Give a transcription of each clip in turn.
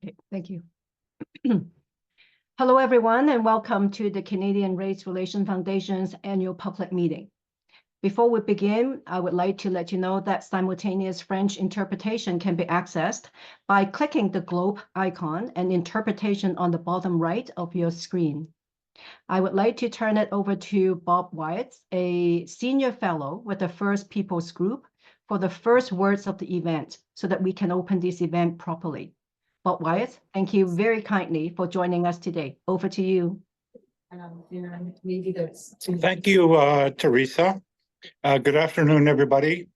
Okay, thank you. Hello, everyone, and welcome to the Canadian Race Relations Foundation's annual public meeting. Before we begin, I would like to let you know that simultaneous French interpretation can be accessed by clicking the globe icon and interpretation on the bottom right of your screen. I would like to turn it over to Bob Wyatt, a senior fellow with the First Peoples Group, for the first words of the event so that we can open this event properly. Bob Wyatt, thank you very kindly for joining us today. Over to you. Thank you, Teresa. Good afternoon, everybody.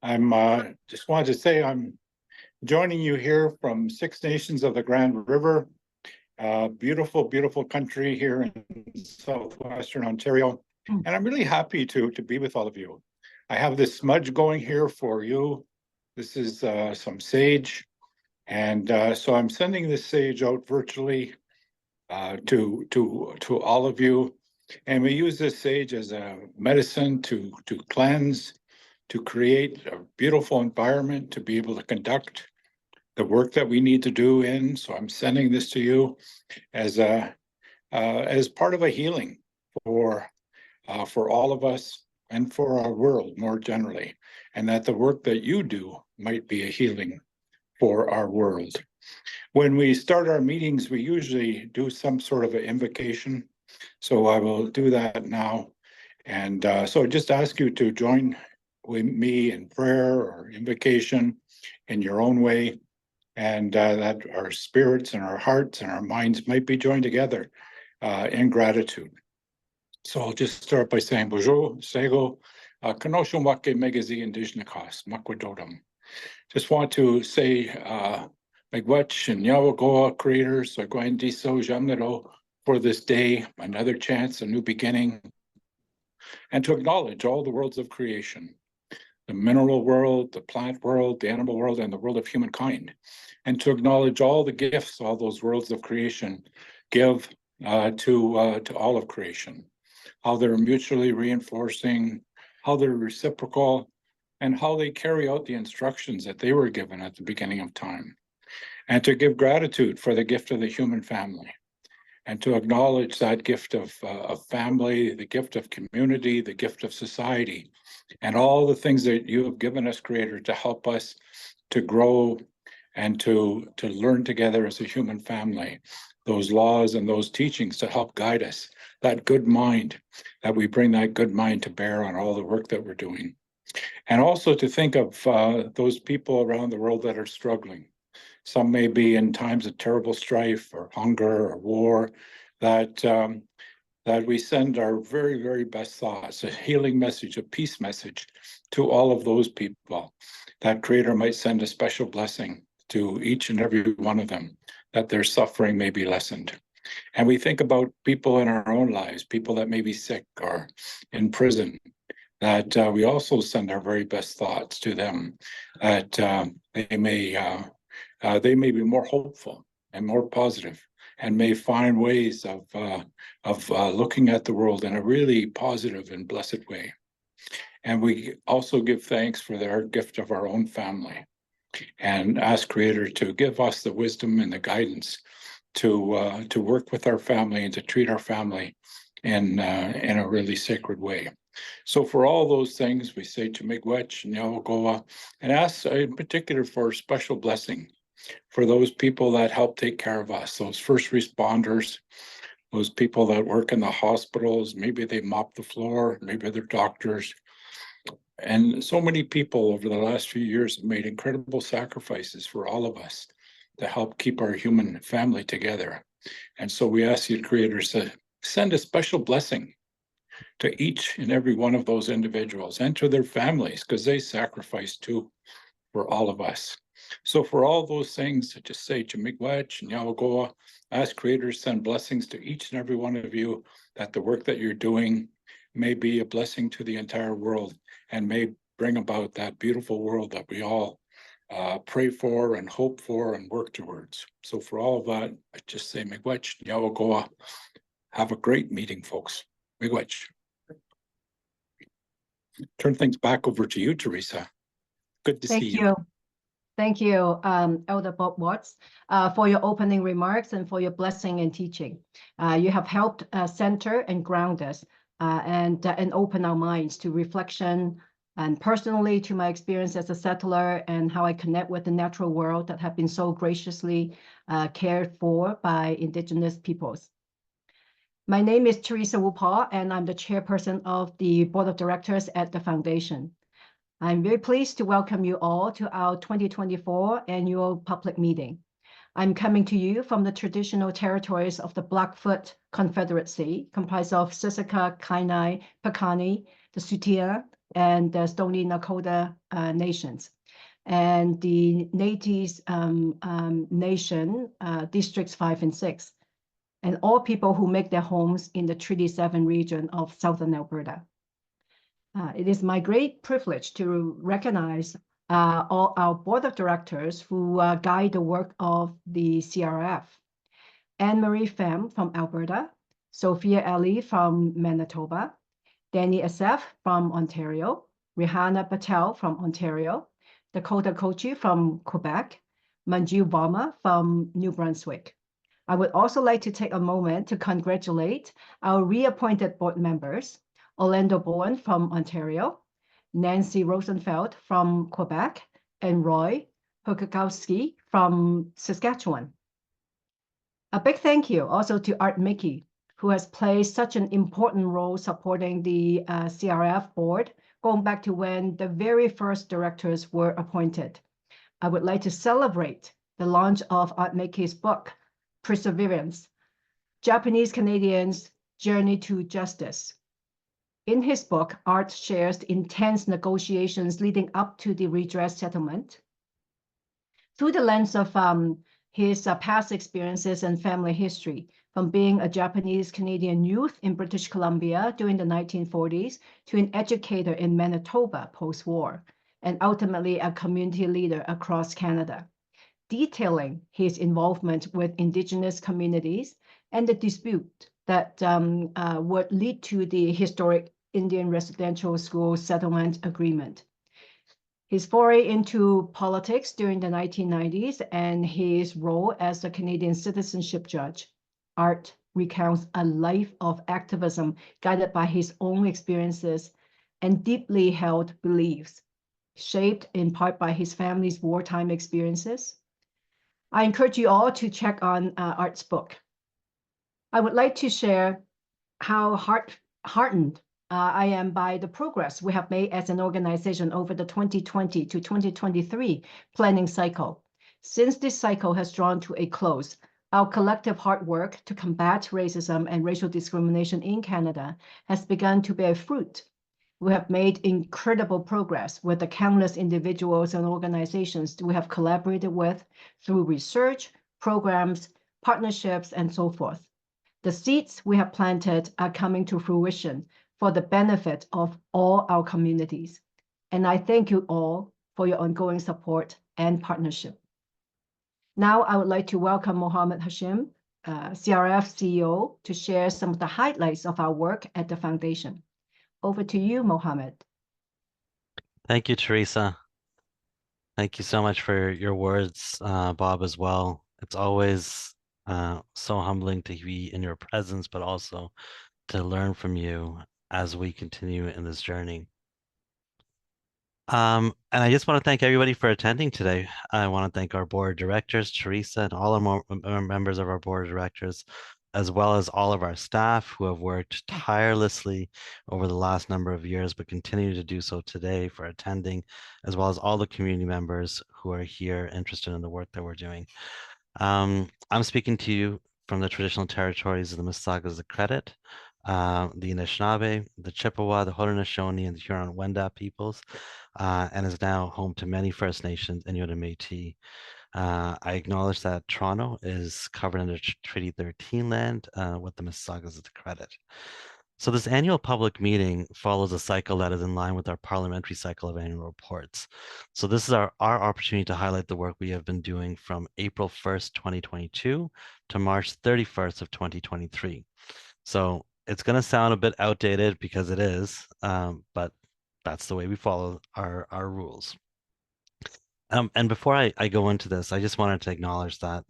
I'm just wanted to say I'm joining you here from Six Nations of the Grand River. Beautiful, beautiful country here in southwestern Ontario. And I'm really happy to be with all of you. I have this smudge going here for you. This is some sage. And so I'm sending this sage out virtually to all of you. And we use this sage as a medicine to cleanse, to create a beautiful environment, to be able to conduct the work that we need to do in. So I'm sending this to you as part of a healing for all of us and for our world more generally, and that the work that you do might be a healing for our world. When we start our meetings, we usually do some sort of an invocation. So I will do that now. And so I just ask you to join with me in prayer or invocation in your own way, and that our spirits and our hearts and our minds might be joined together in gratitude. So I'll just start by saying, Bonjour, Sego, Kanosho Wake Megazi Indigenous Makwadodam. Just want to say, Miigwech and Yawagoa creators, Guandiso Jamnero, for this day, another chance, a new beginning, and to acknowledge all the worlds of creation, the mineral world, the plant world, the animal world, and the world of humankind, and to acknowledge all the gifts all those worlds of creation give to all of creation, how they're mutually reinforcing, how they're reciprocal, and how they carry out the instructions that they were given at the beginning of time, and to give gratitude for the gift of the human family, and to acknowledge that gift of family, the gift of community, the gift of society, and all the things that you have given us, Creator, to help us to grow and to learn together as a human family, those laws and those teachings to help guide us, that good mind, that we bring that good mind to bear on all the work that we're doing. And also to think of those people around the world that are struggling. Some may be in times of terrible strife or hunger or war, that we send our very, very best thoughts, a healing message, a peace message to all of those people, that Creator might send a special blessing to each and every one of them, that their suffering may be lessened. And we think about people in our own lives, people that may be sick or in prison, that we also send our very best thoughts to them, that they may be more hopeful and more positive, and may find ways of looking at the world in a really positive and blessed way. And we also give thanks for our gift of our own family, and ask Creator to give us the wisdom and the guidance to work with our family and to treat our family in a really sacred way. So for all those things, we say to Miigwech and Yawagoa, and ask in particular for a special blessing for those people that help take care of us, those first responders, those people that work in the hospitals, maybe they mop the floor, maybe they're doctors. And so many people over the last few years have made incredible sacrifices for all of us to help keep our human family together. And so we ask you, Creators, to send a special blessing to each and every one of those individuals and to their families, because they sacrifice too for all of us. So for all those things, I just say to Miigwech and Yawagoa, ask Creators, send blessings to each and every one of you, that the work that you're doing may be a blessing to the entire world and may bring about that beautiful world that we all pray for and hope for and work towards. So for all of that, I just say Miigwech and Yawagoa. Have a great meeting, folks. Miigwech. Turn things back over to you, Teresa. Good to see you. Thank you. Thank you, Elder Bob Watts, for your opening remarks and for your blessing and teaching. You have helped center and ground us and open our minds to reflection and personally to my experience as a settler and how I connect with the natural world that have been so graciously cared for by Indigenous peoples. My name is Teresa Wu-Pa, and I'm the chairperson of the board of directors at the foundation. I'm very pleased to welcome you all to our 2024 annual public meeting. I'm coming to you from the traditional territories of the Blackfoot Confederacy, comprised of Siksika, Kainai, Piikani, the Tsuut'ina, and the Stoney Nakoda nations, and the Métis Nation, Districts 5 and 6, and all people who make their homes in the Treaty 7 region of Southern Alberta. It is my great privilege to recognize all our board of directors who guide the work of the CRRF. Anne-Marie Pham from Alberta, Sophia Ali from Manitoba, Danny Asef from Ontario, Rihanna Patel from Ontario, Dakota Kochi from Quebec, Manju Varma from New Brunswick. I would also like to take a moment to congratulate our reappointed board members, Orlando Bowen from Ontario, Nancy Rosenfeld from Quebec, and Roy Pukakowski from Saskatchewan. A big thank you also to Art Mickey, who has played such an important role supporting the CRRF board, going back to when the very first directors were appointed. I would like to celebrate the launch of Art Mickey's book, Perseverance, Japanese Canadians' Journey to Justice. In his book, Art shares the intense negotiations leading up to the redress settlement. Through the lens of his past experiences and family history, from being a Japanese Canadian youth in British Columbia during the 1940s to an educator in Manitoba post-war, and ultimately a community leader across Canada, detailing his involvement with Indigenous communities and the dispute that would lead to the historic Indian Residential School Settlement Agreement. His foray into politics during the 1990s and his role as a Canadian citizenship judge, Art recounts a life of activism guided by his own experiences and deeply held beliefs, shaped in part by his family's wartime experiences. I encourage you all to check on Art's book. I would like to share how heartened I am by the progress we have made as an organization over the 2020 to 2023 planning cycle. Since this cycle has drawn to a close, our collective hard work to combat racism and racial discrimination in Canada has begun to bear fruit. We have made incredible progress with the countless individuals and organizations we have collaborated with through research, programs, partnerships, and so forth. The seeds we have planted are coming to fruition for the benefit of all our communities. And I thank you all for your ongoing support and partnership. Now I would like to welcome Mohammed Hashim, CRRF CEO, to share some of the highlights of our work at the foundation. Over to you, Mohammed. Thank you, Teresa. Thank you so much for your words, Bob, as well. It's always so humbling to be in your presence, but also to learn from you as we continue in this journey. And I just want to thank everybody for attending today. I want to thank our board of directors, Teresa, and all our members of our board of directors, as well as all of our staff who have worked tirelessly over the last number of years, but continue to do so today for attending, as well as all the community members who are here interested in the work that we're doing. I'm speaking to you from the traditional territories of the Mississaugas of the Credit, the Anishinaabe, the Chippewa, the Haudenosaunee, and the Huron-Wendat peoples, and is now home to many First Nations, Inuit and Métis. I acknowledge that Toronto is covered under Treaty 13 land with the Mississaugas of the Credit. So this annual public meeting follows a cycle that is in line with our parliamentary cycle of annual reports. So this is our opportunity to highlight the work we have been doing from April 1st, 2022 to March 31st of 2023. So it's going to sound a bit outdated because it is, but that's the way we follow our rules. And before I go into this, I just wanted to acknowledge that,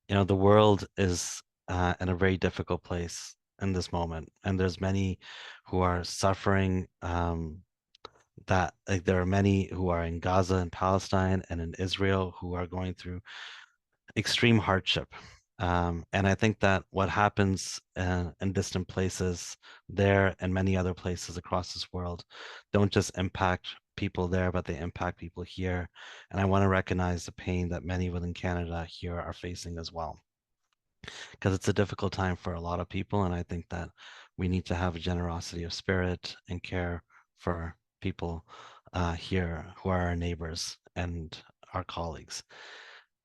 the world is in a very difficult place in this moment, and there's many who are suffering. That like there are many who are in Gaza and Palestine and in Israel who are going through extreme hardship. And I think that what happens in distant places there and many other places across this world don't just impact people there, but they impact people here. And I want to recognize the pain that many within Canada here are facing as well, because it's a difficult time for a lot of people. And I think that we need to have a generosity of spirit and care for people here who are our neighbors and our colleagues.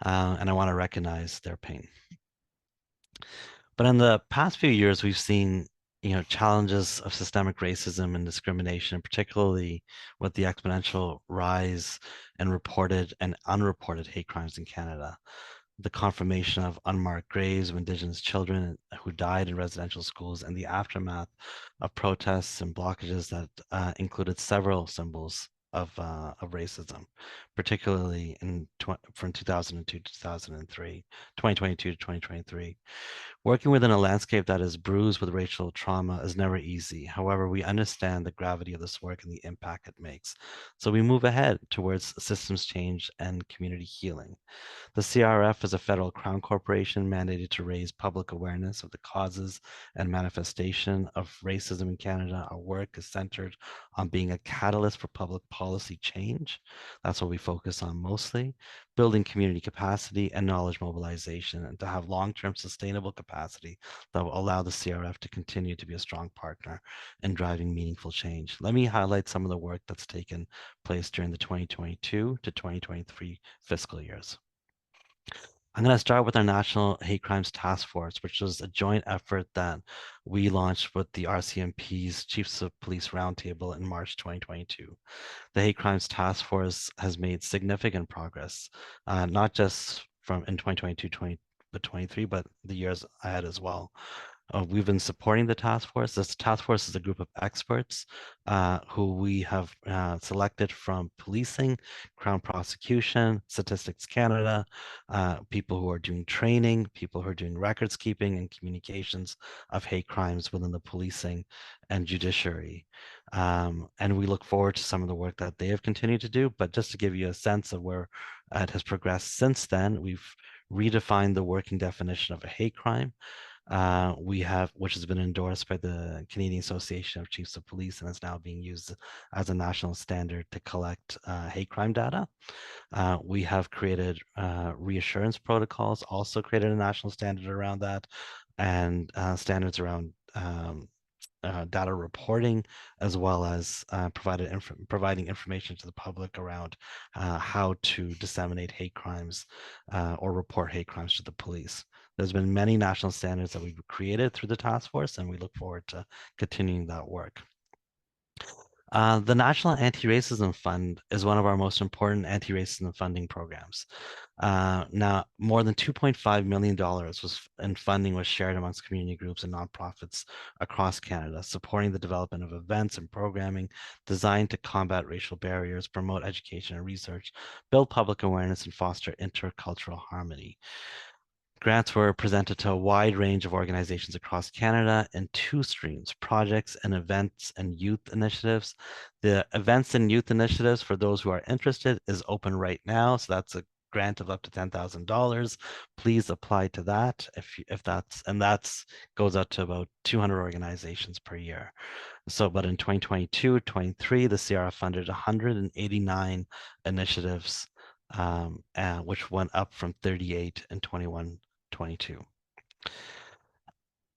And I want to recognize their pain. But in the past few years, we've seen, challenges of systemic racism and discrimination, particularly with the exponential rise in reported and unreported hate crimes in Canada. The confirmation of unmarked graves of Indigenous children who died in residential schools, and the aftermath of protests and blockages that included several symbols of racism, particularly from 2002 to 2003, 2022 to 2023. Working within a landscape that is bruised with racial trauma is never easy. However, we understand the gravity of this work and the impact it makes. So we move ahead towards systems change and community healing. The CRRF is a federal crown corporation mandated to raise public awareness of the causes and manifestation of racism in Canada. Our work is centered on being a catalyst for public policy change. That's what we focus on mostly, building community capacity and knowledge mobilization, and to have long-term sustainable capacity that will allow the CRF to continue to be a strong partner in driving meaningful change. Let me highlight some of the work that's taken place during the 2022 to 2023 fiscal years. I'm going to start with our National Hate Crimes Task Force, which was a joint effort that we launched with the RCMP's Chiefs of Police Roundtable in March 2022. The Hate Crimes Task Force has made significant progress, not just from in 2022, 2023, but the years ahead as well. We've been supporting the task force. This task force is a group of experts who we have selected from policing, Crown Prosecution, Statistics Canada, people who are doing training, people who are doing records keeping and communications of hate crimes within the policing and judiciary. And we look forward to some of the work that they have continued to do. But just to give you a sense of where it has progressed since then, we've redefined the working definition of a hate crime. Which has been endorsed by the Canadian Association of Chiefs of Police and is now being used as a national standard to collect hate crime data. We have created reassurance protocols, also created a national standard around that, and standards around data reporting, as well as providing information to the public around how to disseminate hate crimes or report hate crimes to the police. There's been many national standards that we've created through the task force, and we look forward to continuing that work. The National Anti-Racism Fund is one of our most important anti-racism funding programs. Now, more than $2.5 million in funding was shared amongst community groups and nonprofits across Canada, supporting the development of events and programming designed to combat racial barriers, promote education and research, build public awareness, and foster intercultural harmony. Grants were presented to a wide range of organizations across Canada in two streams: projects and events and youth initiatives. The events and youth initiatives, for those who are interested, is open right now. So that's a grant of up to $10,000. Please apply to that that goes out to about 200 organizations per year. So, but in 2022, 23, the CRRF funded 189 initiatives, which went up from 38 in 21-22.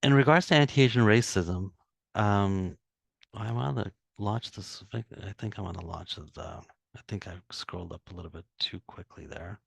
In regards to anti-Asian racism, I want to launch this. I think I want to launch it. I think I scrolled up a little bit too quickly there.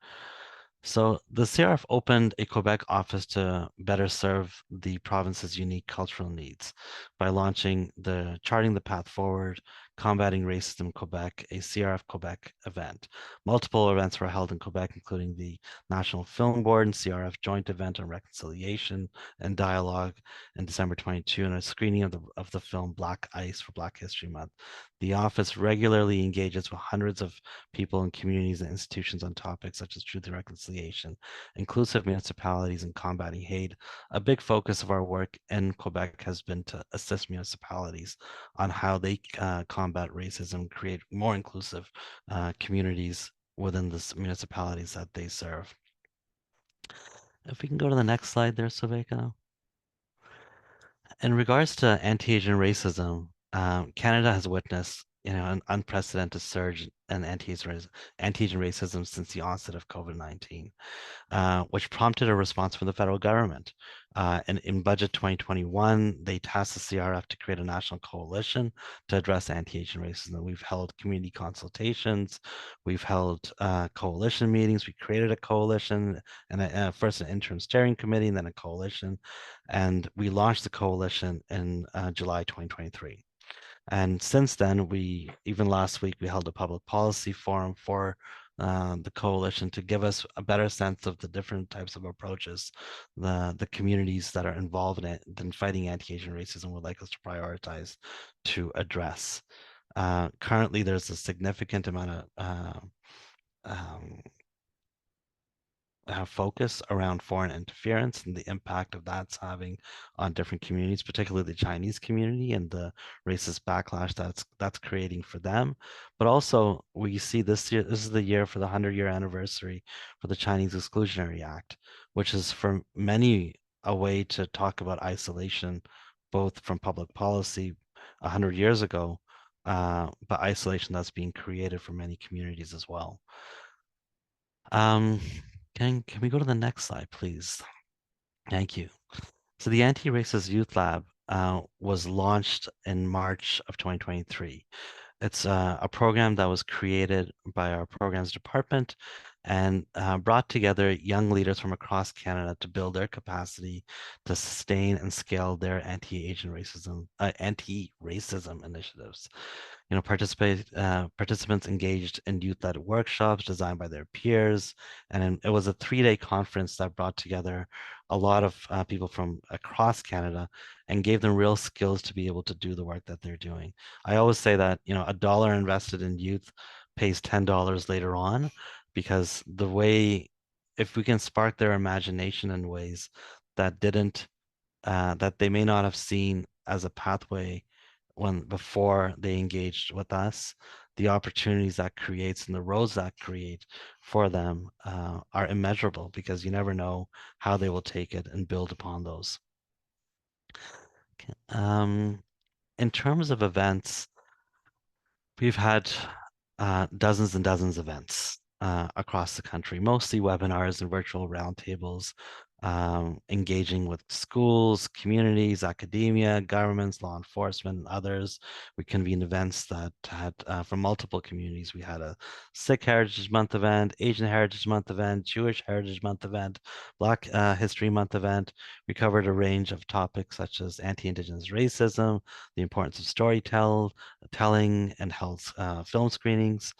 So the CRRF opened a Quebec office to better serve the province's unique cultural needs by charting the path forward, Combating Racism Quebec, a CRF Quebec event. Multiple events were held in Quebec, including the National Film Board and CRF joint event on reconciliation and dialogue in December 22, and a screening of the film Black Ice for Black History Month. The office regularly engages with hundreds of people in communities and institutions on topics such as truth and reconciliation, inclusive municipalities, and combating hate. A big focus of our work in Quebec has been to assist municipalities on how they combat racism, create more inclusive communities within the municipalities that they serve. If we can go to the next slide there, Saveka. In regards to anti-Asian racism, Canada has witnessed an unprecedented surge in anti-Asian racism since the onset of COVID-19. Which prompted a response from the federal government. And in budget 2021, they tasked the CRF to create a national coalition to address anti-Asian racism. We've held community consultations, we've held coalition meetings, we created a coalition, and first an interim steering committee, and then a coalition. And we launched the coalition in July 2023. And since then, even last week, we held a public policy forum for the coalition to give us a better sense of the different types of approaches the communities that are involved in fighting anti-Asian racism would like us to prioritize to address. Currently, there's a significant amount of focus around foreign interference and the impact of that's having on different communities, particularly the Chinese community and the racist backlash that's creating for them. But also we see this year, this is the year for the 100-year anniversary for the Chinese Exclusionary Act, which is for many a way to talk about isolation, both from public policy 100 years ago, but isolation that's being created for many communities as well. Can we go to the next slide, please? Thank you. So the Anti-Racist Youth Lab was launched in March of 2023. It's a program that was created by our programs department and brought together young leaders from across Canada to build their capacity to sustain and scale their anti-Asian racism, anti-racism initiatives. Participants engaged in youth-led workshops designed by their peers, and it was a 3-day conference that brought together a lot of people from across Canada and gave them real skills to be able to do the work that they're doing. I always say that $1 invested in youth pays $10 later on, because if we can spark their imagination in ways that that they may not have seen as a pathway before they engaged with us, the opportunities that creates and the roads that create for them are immeasurable, because you never know how they will take it and build upon those. Okay. In terms of events, we've had dozens and dozens of events across the country, mostly webinars and virtual roundtables, engaging with schools, communities, academia, governments, law enforcement, and others. We convened events that had from multiple communities. We had a Sikh Heritage Month event, Asian Heritage Month event, Jewish Heritage Month event, Black History Month event. We covered a range of topics such as anti-Indigenous racism, the importance of storytelling, and held film screenings.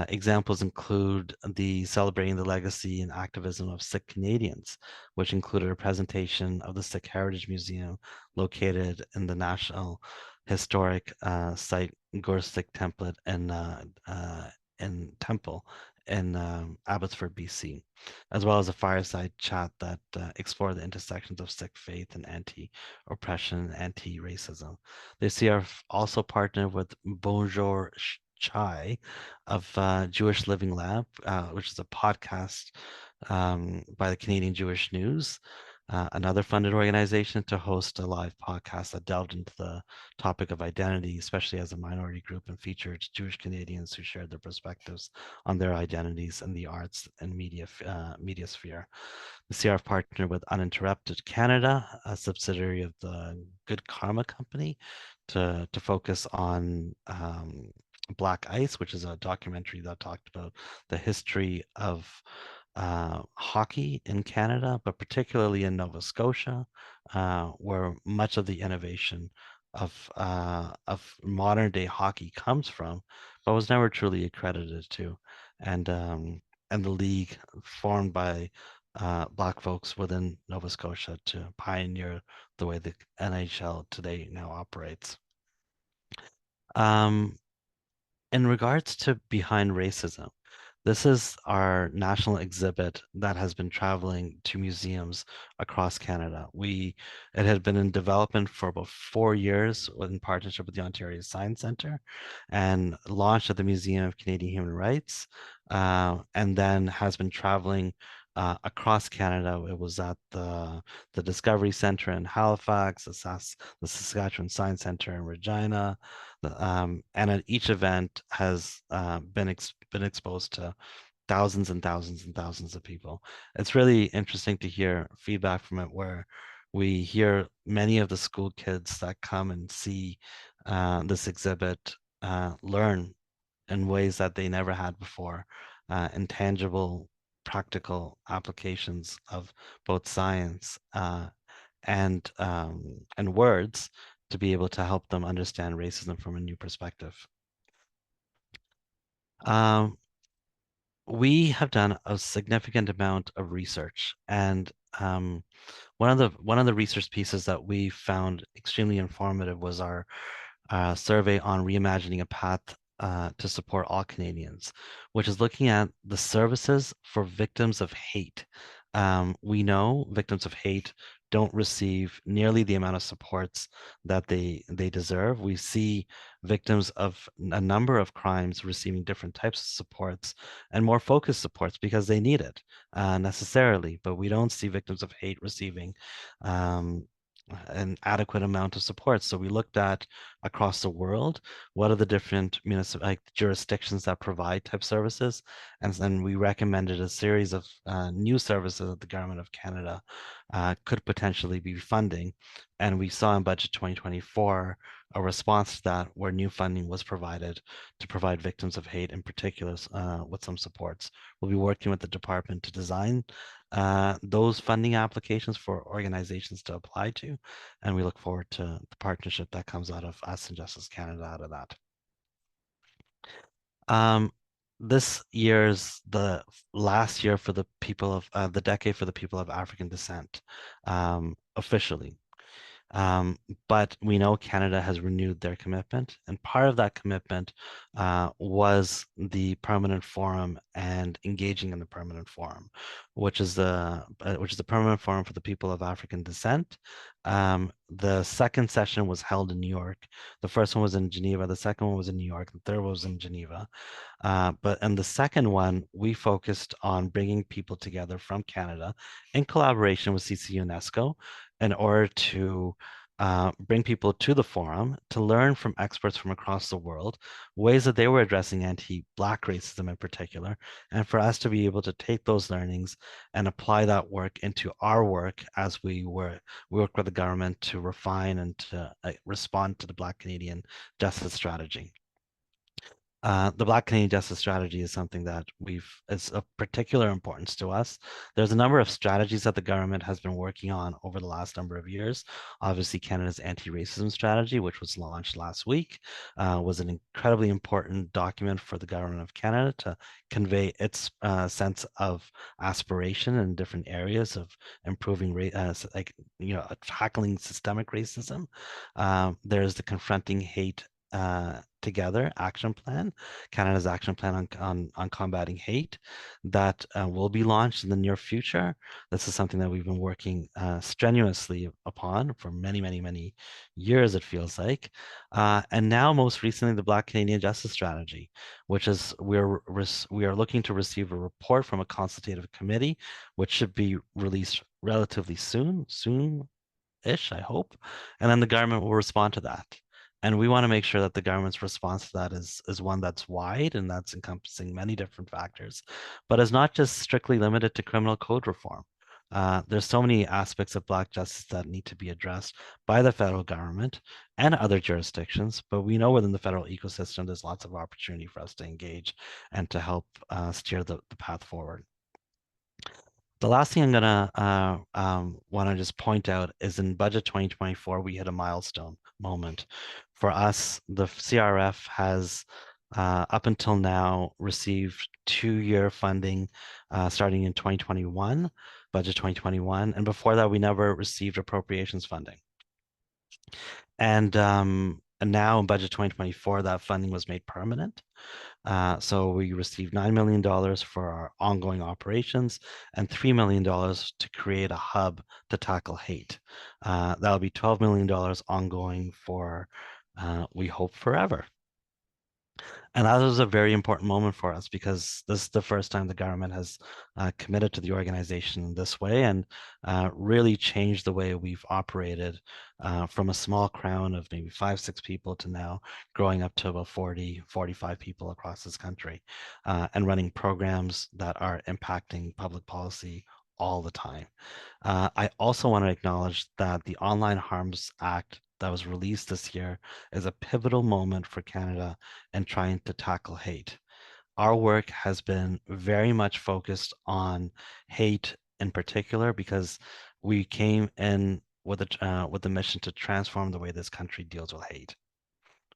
Examples include the Celebrating the Legacy and Activism of Sikh Canadians, which included a presentation of the Sikh Heritage Museum located in the National Historic Site Gursikh Temple in Abbotsford, BC, as well as a fireside chat that explored the intersections of Sikh faith and anti-oppression and anti-racism. The CRF also partnered with Bonjour Chai of Jewish Living Lab, which is a podcast by the Canadian Jewish News, another funded organization, to host a live podcast that delved into the topic of identity, especially as a minority group, and featured Jewish Canadians who shared their perspectives on their identities in the arts and media sphere. The CRF partnered with Uninterrupted Canada, a subsidiary of the Good Karma Company, to focus on Black Ice, which is a documentary that talked about the history of hockey in Canada, but particularly in Nova Scotia, where much of the innovation of modern day hockey comes from, but was never truly accredited to, and the league formed by Black folks within Nova Scotia to pioneer the way the NHL today now operates. In regards to Behind Racism, this is our national exhibit that has been traveling to museums across Canada. It had been in development for about 4 years in partnership with the Ontario Science Centre, and launched at the Museum of Canadian Human Rights, and then has been traveling across Canada. It was at the Discovery Centre in Halifax, the Saskatchewan Science Centre in Regina, and at each event has been exposed to thousands and thousands and thousands of people. It's really interesting to hear feedback from it, where we hear many of the school kids that come and see this exhibit learn in ways that they never had before, intangible, practical applications of both science and words to be able to help them understand racism from a new perspective. We have done a significant amount of research, and one of the research pieces that we found extremely informative was our survey on reimagining a path to support all Canadians, which is looking at the services for victims of hate. We know victims of hate don't receive nearly the amount of supports that they deserve. We see victims of a number of crimes receiving different types of supports and more focused supports because they need it necessarily, but we don't see victims of hate receiving an adequate amount of support. So we looked at across the world, what are the different jurisdictions that provide type services, and then we recommended a series of new services that the Government of Canada could potentially be funding. And we saw in Budget 2024 a response to that, where new funding was provided to provide victims of hate in particular with some supports. We'll be working with the department to design those funding applications for organizations to apply to, and we look forward to the partnership that comes out of us and Justice Canada out of that. This year's the last year for the people of the decade for the people of African descent, officially. But we know Canada has renewed their commitment, and part of that commitment was the permanent forum and engaging in the permanent forum, which is the permanent forum for the people of African descent. The second session was held in New York. The first one was in Geneva. The second one was in New York. The third was in Geneva. But in the second one, we focused on bringing people together from Canada in collaboration with CC UNESCO in order to bring people to the forum to learn from experts from across the world, ways that they were addressing anti-Black racism in particular, and for us to be able to take those learnings and apply that work into our work as we work with the government to refine and to respond to the Black Canadian Justice Strategy. The Black Canadian Justice Strategy is something that is of particular importance to us. There's a number of strategies that the government has been working on over the last number of years. Obviously, Canada's anti-racism strategy, which was launched last week, was an incredibly important document for the government of Canada to convey its sense of aspiration in different areas of improving, tackling systemic racism. There's the Confronting Hate Together action plan, Canada's action plan on combating hate, that will be launched in the near future. This is something that we've been working strenuously upon for many, many, many years, it feels like. And now, most recently, the Black Canadian Justice Strategy, which is we are looking to receive a report from a consultative committee, which should be released relatively soon-ish, I hope, and then the government will respond to that. And we want to make sure that the government's response to that is one that's wide and that's encompassing many different factors, but is not just strictly limited to criminal code reform. There's so many aspects of Black justice that need to be addressed by the federal government and other jurisdictions, but we know within the federal ecosystem, there's lots of opportunity for us to engage and to help steer the path forward. The last thing I'm gonna want to just point out is in budget 2024, we hit a milestone moment. For us, the CRRF has up until now received 2-year funding starting in 2021, budget 2021, and before that we never received appropriations funding. And now in budget 2024, that funding was made permanent. So we received $9 million for our ongoing operations and $3 million to create a hub to tackle hate. That'll be $12 million ongoing for, we hope, forever. And that was a very important moment for us because this is the first time the government has committed to the organization in this way and really changed the way we've operated from a small crowd of maybe 5-6 people to now growing up to about 40-45 people across this country and running programs that are impacting public policy all the time. I also want to acknowledge that the Online Harms Act that was released this year is a pivotal moment for Canada in trying to tackle hate. Our work has been very much focused on hate in particular because we came in with a mission to transform the way this country deals with hate.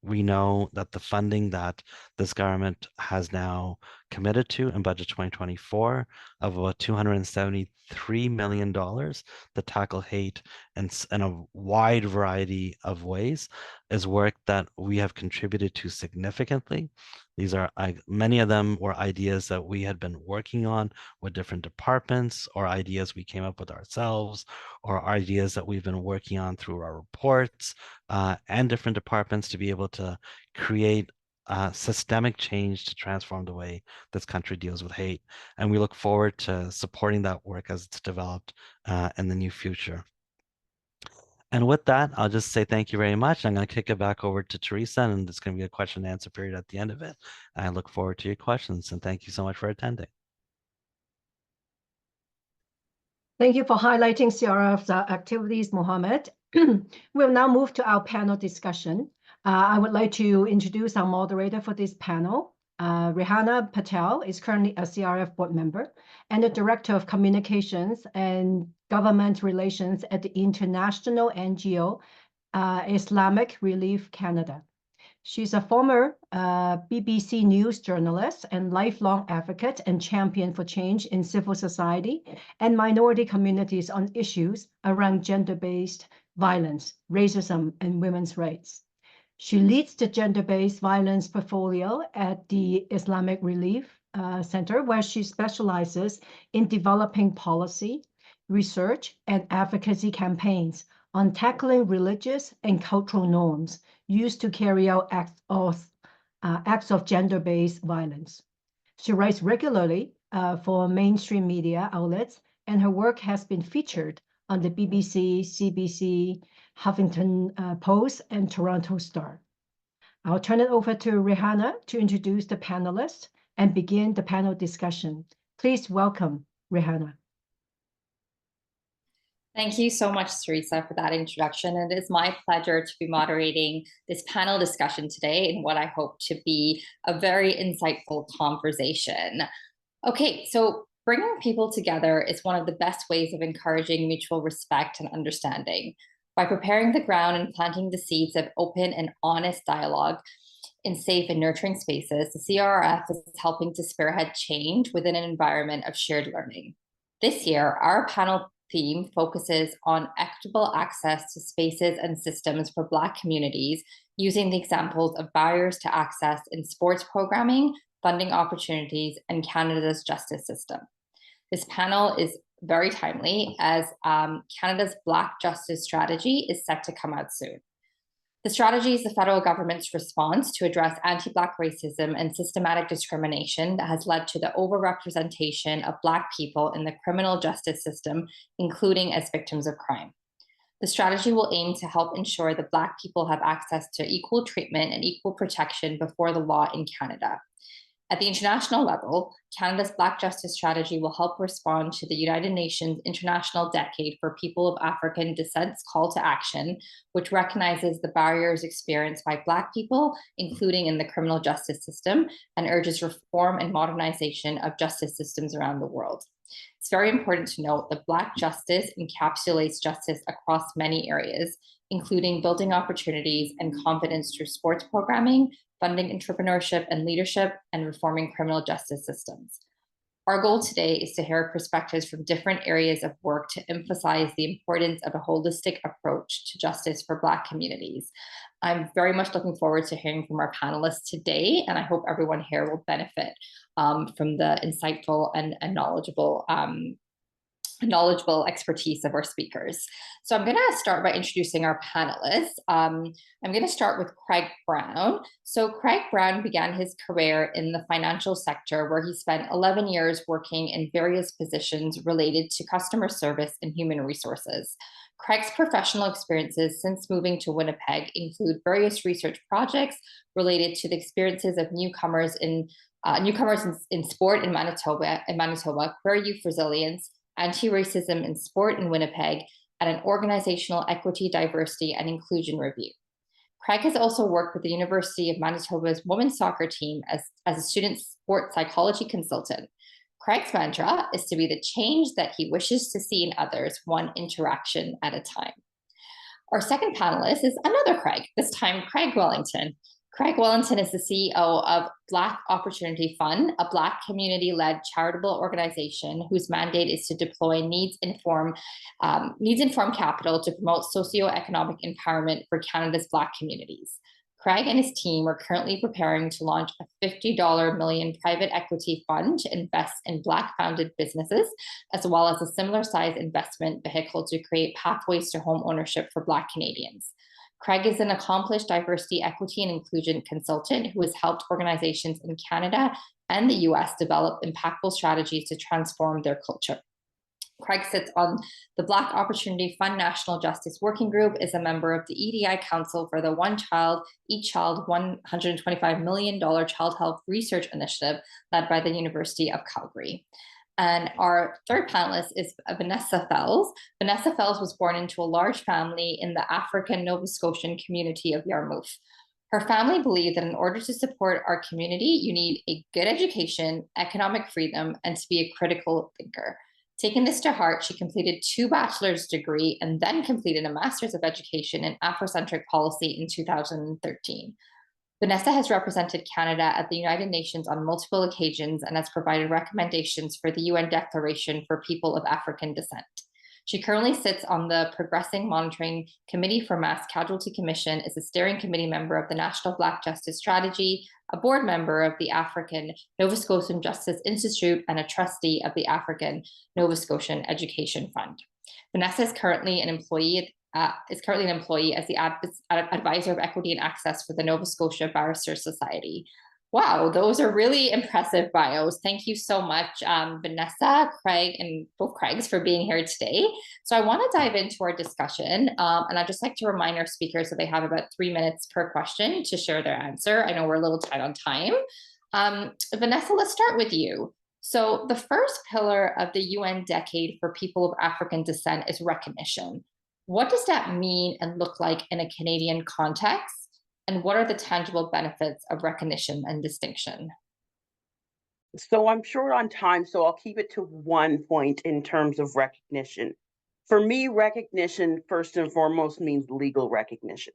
We know that the funding that this government has now committed to in budget 2024 of about $273 million to tackle hate in a wide variety of ways is work that we have contributed to significantly. These are many of them were ideas that we had been working on with different departments or ideas we came up with ourselves or ideas that we've been working on through our reports and different departments to be able to create systemic change to transform the way this country deals with hate. And we look forward to supporting that work as it's developed in the near future. And with that, I'll just say thank you very much. I'm going to kick it back over to Teresa, and there's going to be a question and answer period at the end of it. I look forward to your questions, and thank you so much for attending. Thank you for highlighting CRRF's activities, Mohammed. We'll now move to our panel discussion. I would like to introduce our moderator for this panel. Rihanna Patel is currently a CRRF board member and the Director of Communications and Government Relations at the international NGO Islamic Relief Canada. She's a former BBC News journalist and lifelong advocate and champion for change in civil society and minority communities on issues around gender-based violence, racism, and women's rights. She leads the gender-based violence portfolio at the Islamic Relief Center, where she specializes in developing policy, research, and advocacy campaigns on tackling religious and cultural norms used to carry out acts of gender-based violence. She writes regularly for mainstream media outlets, and her work has been featured on the BBC, CBC, Huffington Post, and Toronto Star. I'll turn it over to Rihanna to introduce the panelists and begin the panel discussion. Please welcome Rihanna. Thank you so much, Teresa, for that introduction. It is my pleasure to be moderating this panel discussion today in what I hope to be a very insightful conversation. Okay, so bringing people together is one of the best ways of encouraging mutual respect and understanding. By preparing the ground and planting the seeds of open and honest dialogue in safe and nurturing spaces, the CRRF is helping to spearhead change within an environment of shared learning. This year, our panel theme focuses on equitable access to spaces and systems for Black communities using the examples of barriers to access in sports programming, funding opportunities, and Canada's justice system. This panel is very timely as Canada's Black Justice Strategy is set to come out soon. The strategy is the federal government's response to address anti-Black racism and systematic discrimination that has led to the overrepresentation of Black people in the criminal justice system, including as victims of crime. The strategy will aim to help ensure that Black people have access to equal treatment and equal protection before the law in Canada. At the international level, Canada's Black Justice Strategy will help respond to the United Nations International Decade for People of African Descent's call to action, which recognizes the barriers experienced by Black people, including in the criminal justice system, and urges reform and modernization of justice systems around the world. It's very important to note that Black justice encapsulates justice across many areas, including building opportunities and confidence through sports programming, funding entrepreneurship and leadership, and reforming criminal justice systems. Our goal today is to hear perspectives from different areas of work to emphasize the importance of a holistic approach to justice for Black communities. I'm very much looking forward to hearing from our panelists today, and I hope everyone here will benefit from the insightful and knowledgeable expertise of our speakers. So I'm going to start by introducing our panelists. I'm going to start with Craig Brown. So Craig Brown began his career in the financial sector, where he spent 11 years working in various positions related to customer service and human resources. Craig's professional experiences since moving to Winnipeg include various research projects related to the experiences of newcomers in sport in Manitoba, queer youth resilience, anti-racism in sport in Winnipeg, and an organizational equity, diversity, and inclusion review. Craig has also worked with the University of Manitoba's women's soccer team as a student sports psychology consultant. Craig's mantra is to be the change that he wishes to see in others, one interaction at a time. Our second panelist is another Craig, this time Craig Wellington. Craig Wellington is the CEO of Black Opportunity Fund, a Black community-led charitable organization whose mandate is to deploy needs-informed capital to promote socioeconomic empowerment for Canada's Black communities. Craig and his team are currently preparing to launch a $50 million private equity fund to invest in Black-founded businesses, as well as a similar-sized investment vehicle to create pathways to home ownership for Black Canadians. Craig is an accomplished diversity, equity, and inclusion consultant who has helped organizations in Canada and the US develop impactful strategies to transform their culture. Craig sits on the Black Opportunity Fund National Justice Working Group, is a member of the EDI Council for the One Child, Each Child $125 million Child Health Research Initiative led by the University of Calgary. And our third panelist is Vanessa Fells. Vanessa Fells was born into a large family in the African Nova Scotian community of Yarmouth. Her family believed that in order to support our community, you need a good education, economic freedom, and to be a critical thinker. Taking this to heart, she completed 2 bachelor's degrees and then completed a master's of education in Afrocentric policy in 2013. Vanessa has represented Canada at the United Nations on multiple occasions and has provided recommendations for the UN Declaration for People of African Descent. She currently sits on the Progressing Monitoring Committee for Mass Casualty Commission, is a steering committee member of the National Black Justice Strategy, a board member of the African Nova Scotian Justice Institute, and a trustee of the African Nova Scotian Education Fund. Vanessa is currently an employee as the advisor of equity and access for the Nova Scotia Barristers Society. Wow, those are really impressive bios. Thank you so much, Vanessa, Craig, and both Craigs for being here today. So I want to dive into our discussion, and I'd just like to remind our speakers that they have about 3 minutes per question to share their answer. I know we're a little tight on time. Vanessa, let's start with you. So the first pillar of the UN Decade for People of African Descent is recognition. What does that mean and look like in a Canadian context? And what are the tangible benefits of recognition and distinction? So I'm short on time, so I'll keep it to one point in terms of recognition. For me, recognition, first and foremost, means legal recognition.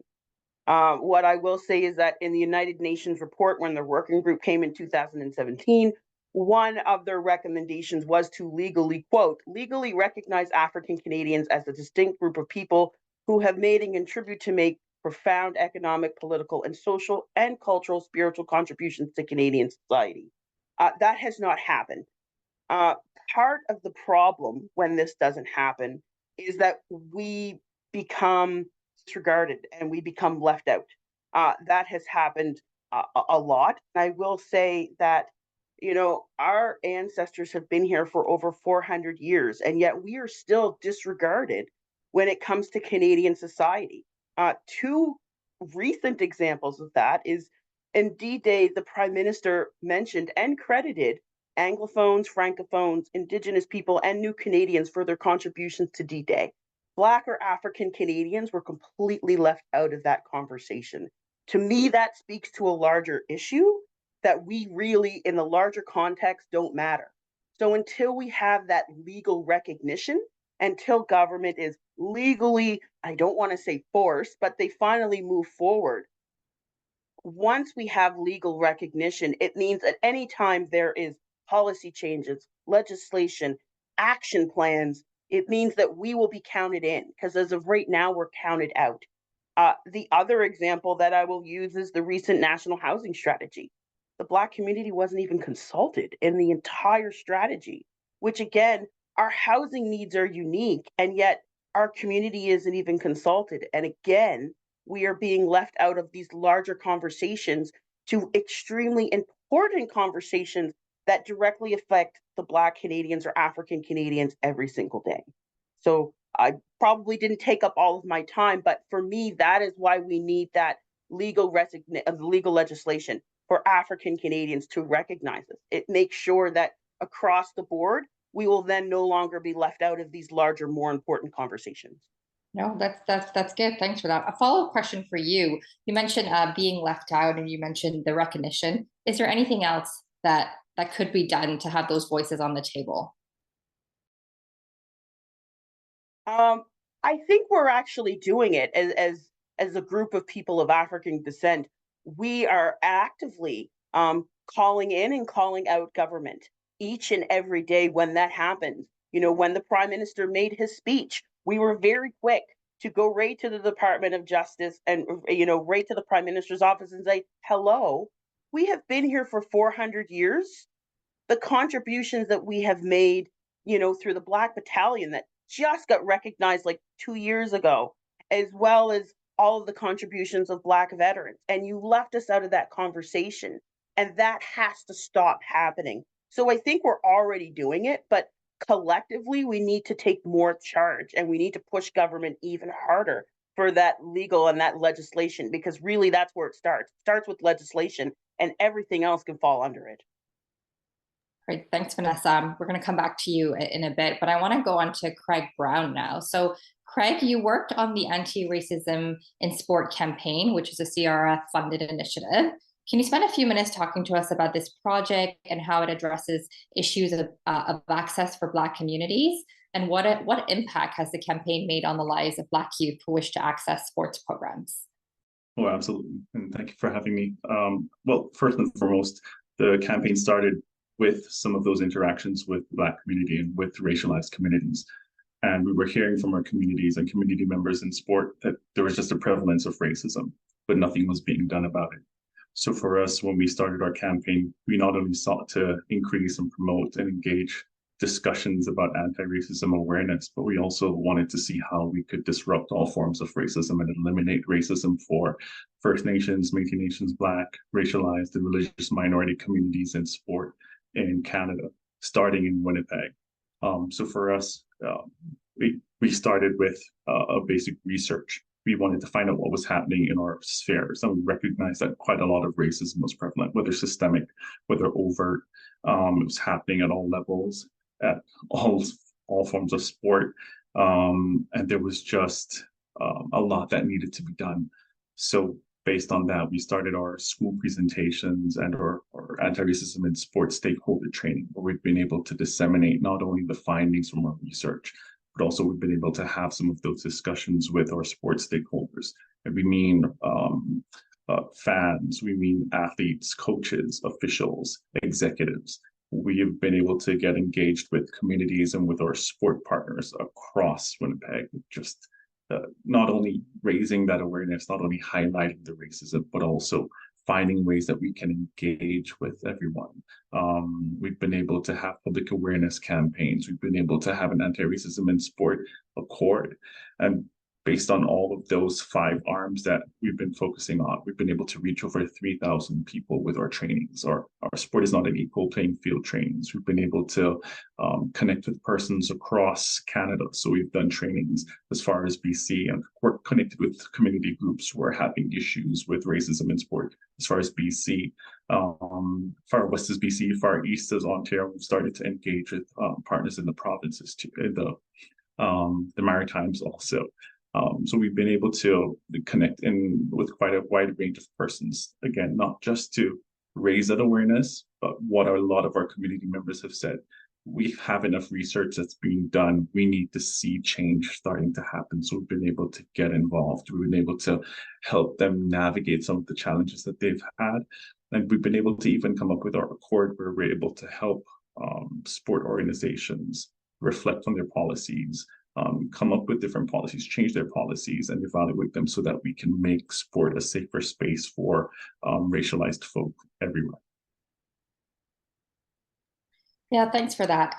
What I will say is that in the United Nations report, when the working group came in 2017, one of their recommendations was to legally, quote, legally recognize African Canadians as a distinct group of people who have made and contribute to make profound economic, political, and social and cultural spiritual contributions to Canadian society. That has not happened. Part of the problem when this doesn't happen is that we become disregarded and we become left out. That has happened a lot. And I will say that, you know, our ancestors have been here for over 400 years, and yet we are still disregarded when it comes to Canadian society. 2 recent examples of that is in D-Day, the Prime Minister mentioned and credited Anglophones, Francophones, Indigenous people, and New Canadians for their contributions to D-Day. Black or African Canadians were completely left out of that conversation. To me, that speaks to a larger issue that we really, in the larger context, don't matter. So until we have that legal recognition, until government is legally, I don't want to say forced, but they finally move forward. Once we have legal recognition, it means at any time there is policy changes, legislation, action plans, it means that we will be counted in, because as of right now, we're counted out. The other example that I will use is the recent national housing strategy. The Black community wasn't even consulted in the entire strategy, which again, our housing needs are unique, and yet our community isn't even consulted. And again, we are being left out of these larger conversations to extremely important conversations that directly affect the Black Canadians or African Canadians every single day. So I probably didn't take up all of my time, but for me, that is why we need that legal legislation for African Canadians to recognize us. It makes sure that across the board, we will then no longer be left out of these larger, more important conversations. No, that's good. Thanks for that. A follow-up question for you. You mentioned being left out, and you mentioned the recognition. Is there anything else that could be done to have those voices on the table? I think we're actually doing it as a group of people of African descent. We are actively calling in and calling out government each and every day when that happens. You know, when the Prime Minister made his speech, we were very quick to go right to the Department of Justice and, you know, right to the Prime Minister's office and say, hello, we have been here for 400 years. The contributions that we have made, you know, through the Black Battalion that just got recognized like 2 years ago, as well as all of the contributions of Black veterans. And you left us out of that conversation. And that has to stop happening. So I think we're already doing it, but collectively, we need to take more charge, and we need to push government even harder for that legal and that legislation, because really that's where it starts. It starts with legislation, and everything else can fall under it. Great, thanks, Vanessa. We're going to come back to you in a bit, but I want to go on to Craig Brown now. So Craig, you worked on the Anti-Racism in Sport campaign, which is a CRRF funded initiative. Can you spend a few minutes talking to us about this project and how it addresses issues of access for Black communities? And what impact has the campaign made on the lives of Black youth who wish to access sports programs? Oh, absolutely. And thank you for having me. Well, first and foremost, the campaign started with some of those interactions with the Black community and with racialized communities. And we were hearing from our communities and community members in sport that there was just a prevalence of racism, but nothing was being done about it. So for us, when we started our campaign, we not only sought to increase and promote and engage discussions about anti-racism awareness, but we also wanted to see how we could disrupt all forms of racism and eliminate racism for First Nations, Métis Nations, Black, racialized and religious minority communities in sport in Canada, starting in Winnipeg. So for us, we started with a basic research. We wanted to find out what was happening in our spheres, and we recognized that quite a lot of racism was prevalent, whether systemic, whether overt. It was happening at all levels, at all forms of sport, and there was just a lot that needed to be done. So based on that, we started our school presentations and our anti-racism in sports stakeholder training, where we've been able to disseminate not only the findings from our research, but also we've been able to have some of those discussions with our sports stakeholders. And we mean fans, we mean athletes, coaches, officials, executives. We have been able to get engaged with communities and with our sport partners across Winnipeg, just not only raising that awareness, not only highlighting the racism, but also finding ways that we can engage with everyone. We've been able to have public awareness campaigns. We've been able to have an anti-racism in sport accord. And based on all of those 5 arms that we've been focusing on, we've been able to reach over 3,000 people with our trainings. Our sport is not an equal playing field trainings. We've been able to connect with persons across Canada. So we've done trainings as far as BC, and we're connected with community groups who are having issues with racism in sport. As far as BC, far west is BC, far east is Ontario. We've started to engage with partners in the provinces, in the Maritimes also. So we've been able to connect with quite a wide range of persons, again, not just to raise that awareness, but what a lot of our community members have said. we have enough research that's being done. We need to see change starting to happen. So we've been able to get involved. We've been able to help them navigate some of the challenges that they've had. And we've been able to even come up with our accord where we're able to help sport organizations reflect on their policies, come up with different policies, change their policies, and evaluate them so that we can make sport a safer space for racialized folk everywhere. Yeah, thanks for that.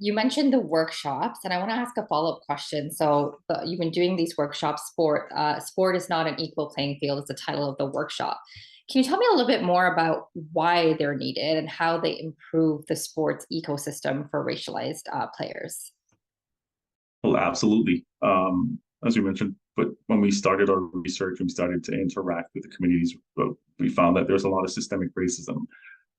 You mentioned the workshops, and I want to ask a follow-up question. So you've been doing these workshops. Sport is not an equal playing field is the title of the workshop. Can you tell me a little bit more about why they're needed and how they improve the sports ecosystem for racialized players? Well, absolutely. As you mentioned, but when we started our research and we started to interact with the communities, we found that there's a lot of systemic racism.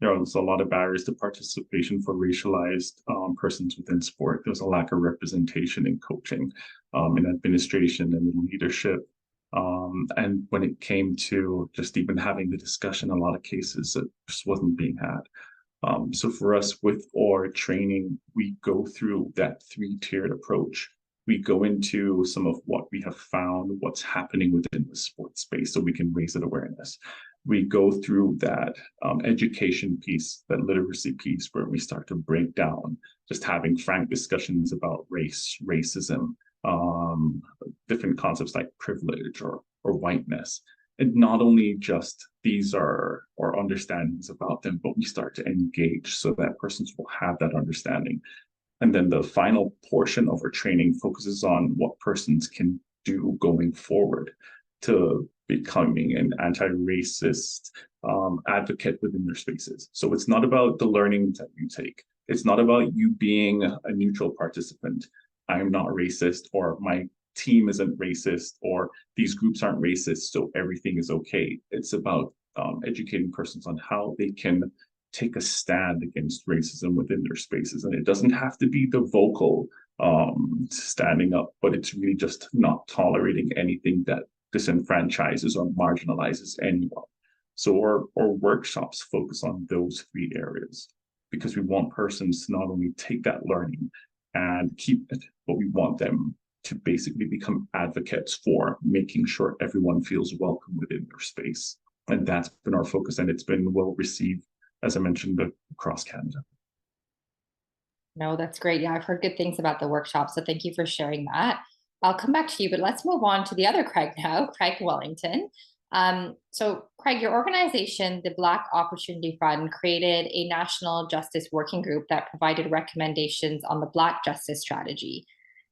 There are also a lot of barriers to participation for racialized persons within sport. There's a lack of representation in coaching, in administration, and in leadership. And when it came to just even having the discussion, a lot of cases it just wasn't being had. So for us, with our training, we go through that three-tiered approach. We go into some of what we have found, what's happening within the sports space, so we can raise that awareness. We go through that education piece, that literacy piece, where we start to break down, just having frank discussions about race, racism, different concepts like privilege or whiteness. And not only just these are our understandings about them, but we start to engage so that persons will have that understanding. And then the final portion of our training focuses on what persons can do going forward to becoming an anti-racist advocate within their spaces. So it's not about the learning that you take. It's not about you being a neutral participant. I'm not racist, or my team isn't racist, or these groups aren't racist, so everything is okay. It's about educating persons on how they can take a stand against racism within their spaces. And it doesn't have to be the vocal standing up, but it's really just not tolerating anything that disenfranchises or marginalizes anyone. So our workshops focus on those three areas because we want persons to not only take that learning and keep it, but we want them to basically become advocates for making sure everyone feels welcome within their space. And that's been our focus, and it's been well received, as I mentioned, across Canada. No, that's great. Yeah, I've heard good things about the workshop, so thank you for sharing that. I'll come back to you, but let's move on to the other Craig now, Craig Wellington. So Craig, your organization, the Black Opportunity Fund, created a national justice working group that provided recommendations on the Black justice strategy.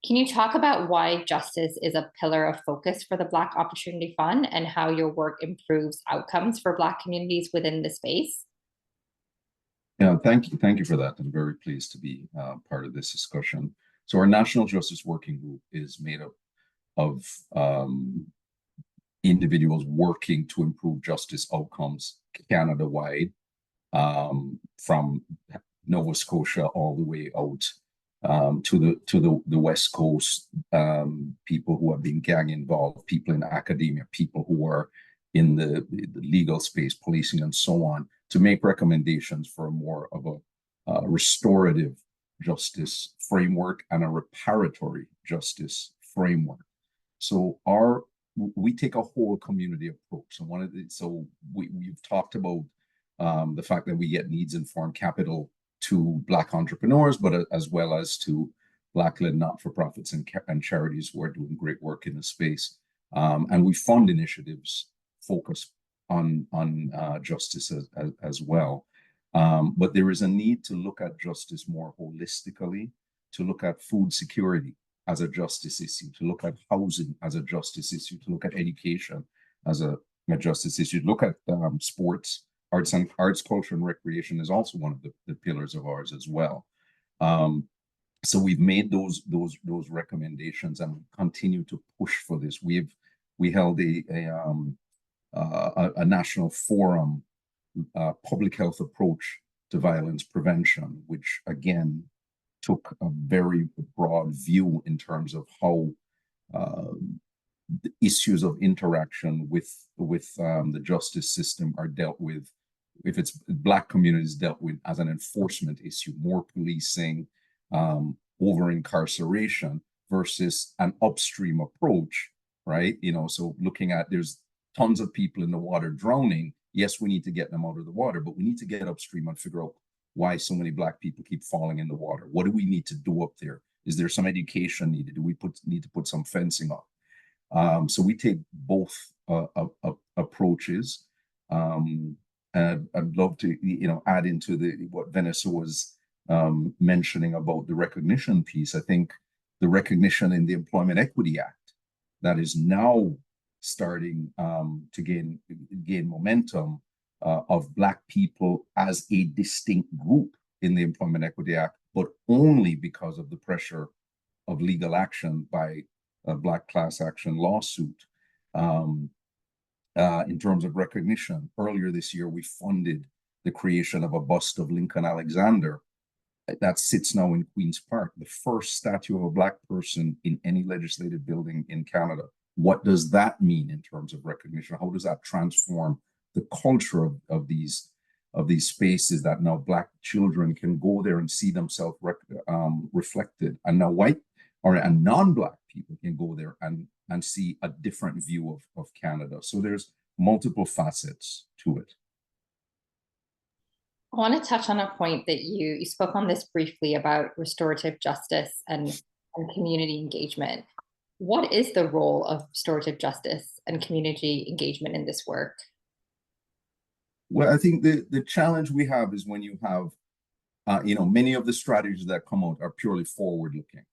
Can you talk about why justice is a pillar of focus for the Black Opportunity Fund and how your work improves outcomes for Black communities within the space? Yeah, thank you for that. I'm very pleased to be part of this discussion. So our National Justice Working Group is made up of individuals working to improve justice outcomes Canada-wide, from Nova Scotia all the way out to the West Coast, people who have been gang involved, people in academia, people who are in the legal space, policing, and so on, to make recommendations for a more of a restorative justice framework and a reparatory justice framework. So we take a whole community approach. So we've talked about the fact that we get needs-informed capital to Black entrepreneurs, but as well as to Black-led not-for-profits and charities who are doing great work in the space. And we fund initiatives focused on justice as well. But there is a need to look at justice more holistically, to look at food security as a justice issue, to look at housing as a justice issue, to look at education as a justice issue, to look at sports, arts, culture, and recreation is also one of the pillars of ours as well. So we've made those recommendations and continue to push for this. We held a national forum, public health approach to violence prevention, which again took a very broad view in terms of how the issues of interaction with the justice system are dealt with if it's Black communities dealt with as an enforcement issue, more policing, over incarceration versus an upstream approach, right? So looking at, there's tons of people in the water drowning. Yes, we need to get them out of the water, but we need to get upstream and figure out why so many Black people keep falling in the water. What do we need to do up there? Is there some education needed? Do we need to put some fencing up? So we take both approaches. And I'd love to, add into what Vanessa was mentioning about the recognition piece. I think the recognition in the Employment Equity Act that is now starting to gain momentum of Black people as a distinct group in the Employment Equity Act, but only because of the pressure of legal action by a Black class action lawsuit. In terms of recognition, earlier this year, we funded the creation of a bust of Lincoln Alexander that sits now in Queen's Park, the first statue of a Black person in any legislative building in Canada. What does that mean in terms of recognition? How does that transform the culture of these spaces that now Black children can go there and see themselves reflected, and now white and non-Black people can go there and see a different view of Canada. So there's multiple facets to it. I want to touch on a point that you spoke on this briefly about restorative justice and community engagement. What is the role of restorative justice and community engagement in this work? Well, I think the challenge we have is when you have, many of the strategies that come out are purely forward-looking.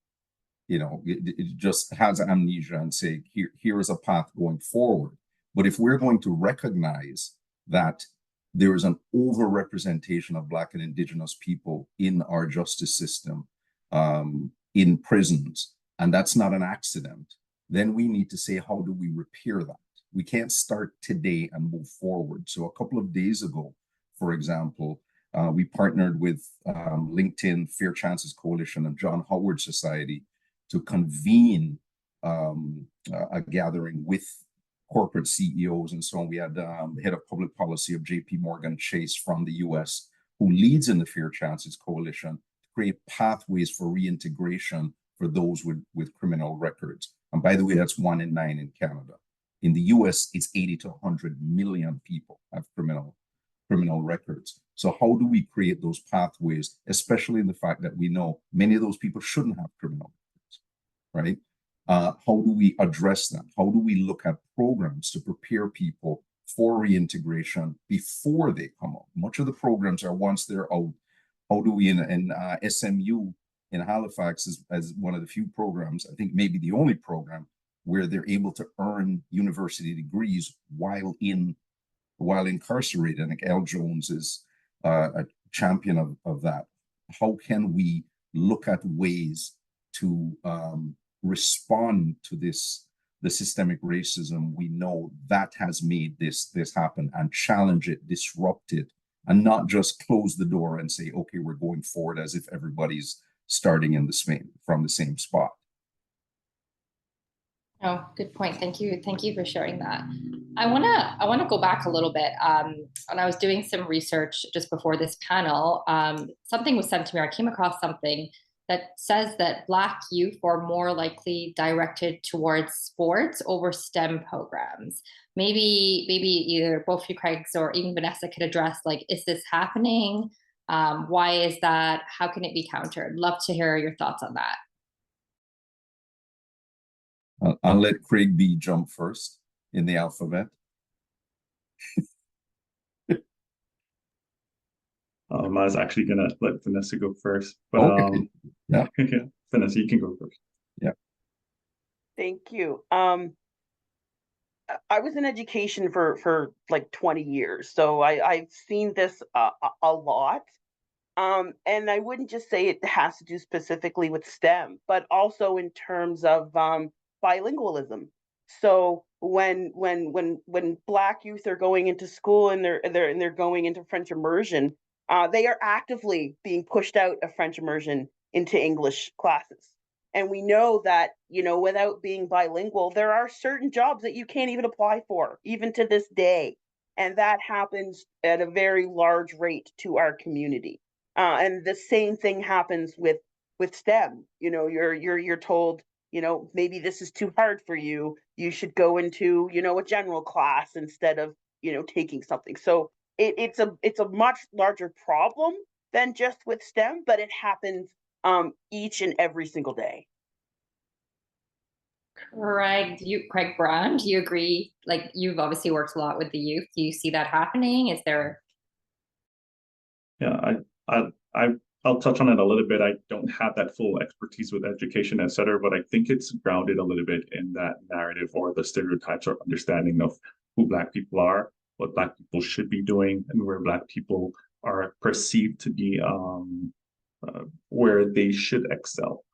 It just has amnesia and say, here is a path going forward. But if we're going to recognize that there is an overrepresentation of Black and Indigenous people in our justice system, in prisons, and that's not an accident, then we need to say, how do we repair that? We can't start today and move forward. So a couple of days ago, for example, we partnered with LinkedIn, Fair Chances Coalition, and John Howard Society to convene a gathering with corporate CEOs and so on. We had the head of public policy of JP Morgan Chase from the US, who leads in the Fair Chances Coalition, to create pathways for reintegration for those with criminal records. And by the way, that's 1 in 9 in Canada. In the US, it's 80 to 100 million people have criminal records. So how do we create those pathways, especially in the fact that we know many of those people shouldn't have criminal records, right? How do we address that? How do we look at programs to prepare people for reintegration before they come out? Much of the programs are once they're out. How do we, in SMU in Halifax as one of the few programs, I think maybe the only program, where they're able to earn university degrees while incarcerated. I think Al Jones is a champion of that. How can we look at ways to respond to the systemic racism we know that has made this happen, and challenge it, disrupt it, and not just close the door and say, okay, we're going forward as if everybody's starting from the same spot. Oh, good point. Thank you. Thank you for sharing that. I wanna go back a little bit. When I was doing some research just before this panel, something was sent to me. I came across something that says that Black youth are more likely directed towards sports over STEM programs. Maybe either both you, Craig, or even Vanessa could address, like, is this happening? Why is that? How can it be countered? Love to hear your thoughts on that. I'll let Craig B jump first in the alphabet. I was actually gonna let Vanessa go first, but okay. Yeah. Yeah, Vanessa, you can go first. Yeah. Thank you. I was in education for like 20 years, so I've seen this a lot. And I wouldn't just say it has to do specifically with STEM, but also in terms of bilingualism. So when Black youth are going into school and they're going into French immersion, they are actively being pushed out of French immersion into English classes. And we know that, without being bilingual, there are certain jobs that you can't even apply for, even to this day. And that happens at a very large rate to our community. And the same thing happens with STEM. You know, you're told, you know, maybe this is too hard for you. You should go into, you know, a general class instead of, you know, taking something. So it's a much larger problem than just with STEM, but it happens each and every single day. Craig Brown, do you agree? Like, you've obviously worked a lot with the youth. Do you see that happening? Is there? Yeah, I'll touch on it a little bit. I don't have that full expertise with education, et cetera, but I think it's grounded a little bit in that narrative or the stereotypes or understanding of who Black people are, what Black people should be doing, and where Black people are perceived to be where they should excel.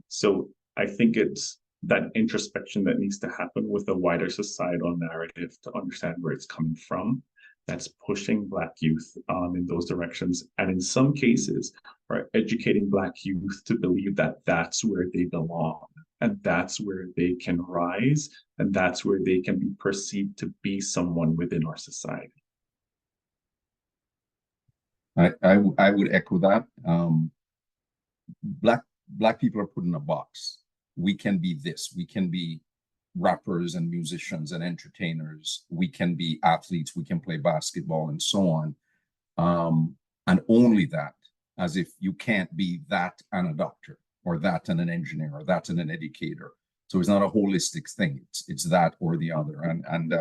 So I think it's that introspection that needs to happen with a wider societal narrative to understand where it's coming from, that's pushing Black youth in those directions. And in some cases, are educating Black youth to believe that that's where they belong, and that's where they can rise, and that's where they can be perceived to be someone within our society. I would echo that. Black people are put in a box. We can be this. We can be rappers and musicians and entertainers. We can be athletes. We can play basketball and so on. And only that, as if you can't be that and a doctor, or that and an engineer, or that and an educator. So it's not a holistic thing. It's that or the other. And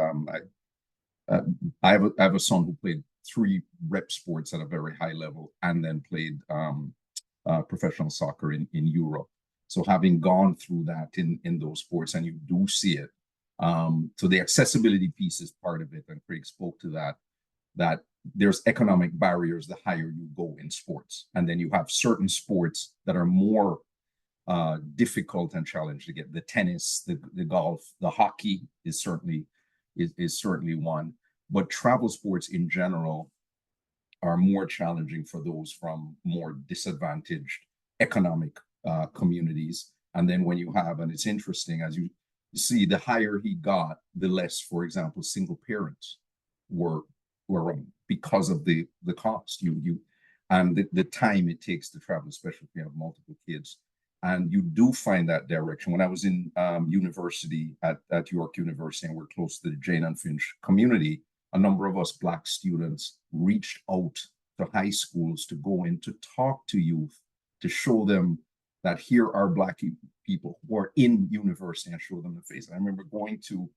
I have a son who played 3 rep sports at a very high level, and then played professional soccer in Europe. So having gone through that in those sports, and you do see it. So the accessibility piece is part of it, and Craig spoke to that there's economic barriers the higher you go in sports. And then you have certain sports that are more difficult and challenging to get. The tennis, the golf, the hockey is certainly one. But travel sports in general are more challenging for those from more disadvantaged economic communities. And then when you have, and it's interesting, as you see, the higher he got, the less, for example, single parents were because of the cost and the time it takes to travel, especially if you have multiple kids. And you do find that direction. When I was in university at York University, and we're close to the Jane and Finch community, a number of us Black students reached out to high schools to go in to talk to youth, to show them that here are Black people who are in university, and show them the face. And I remember going to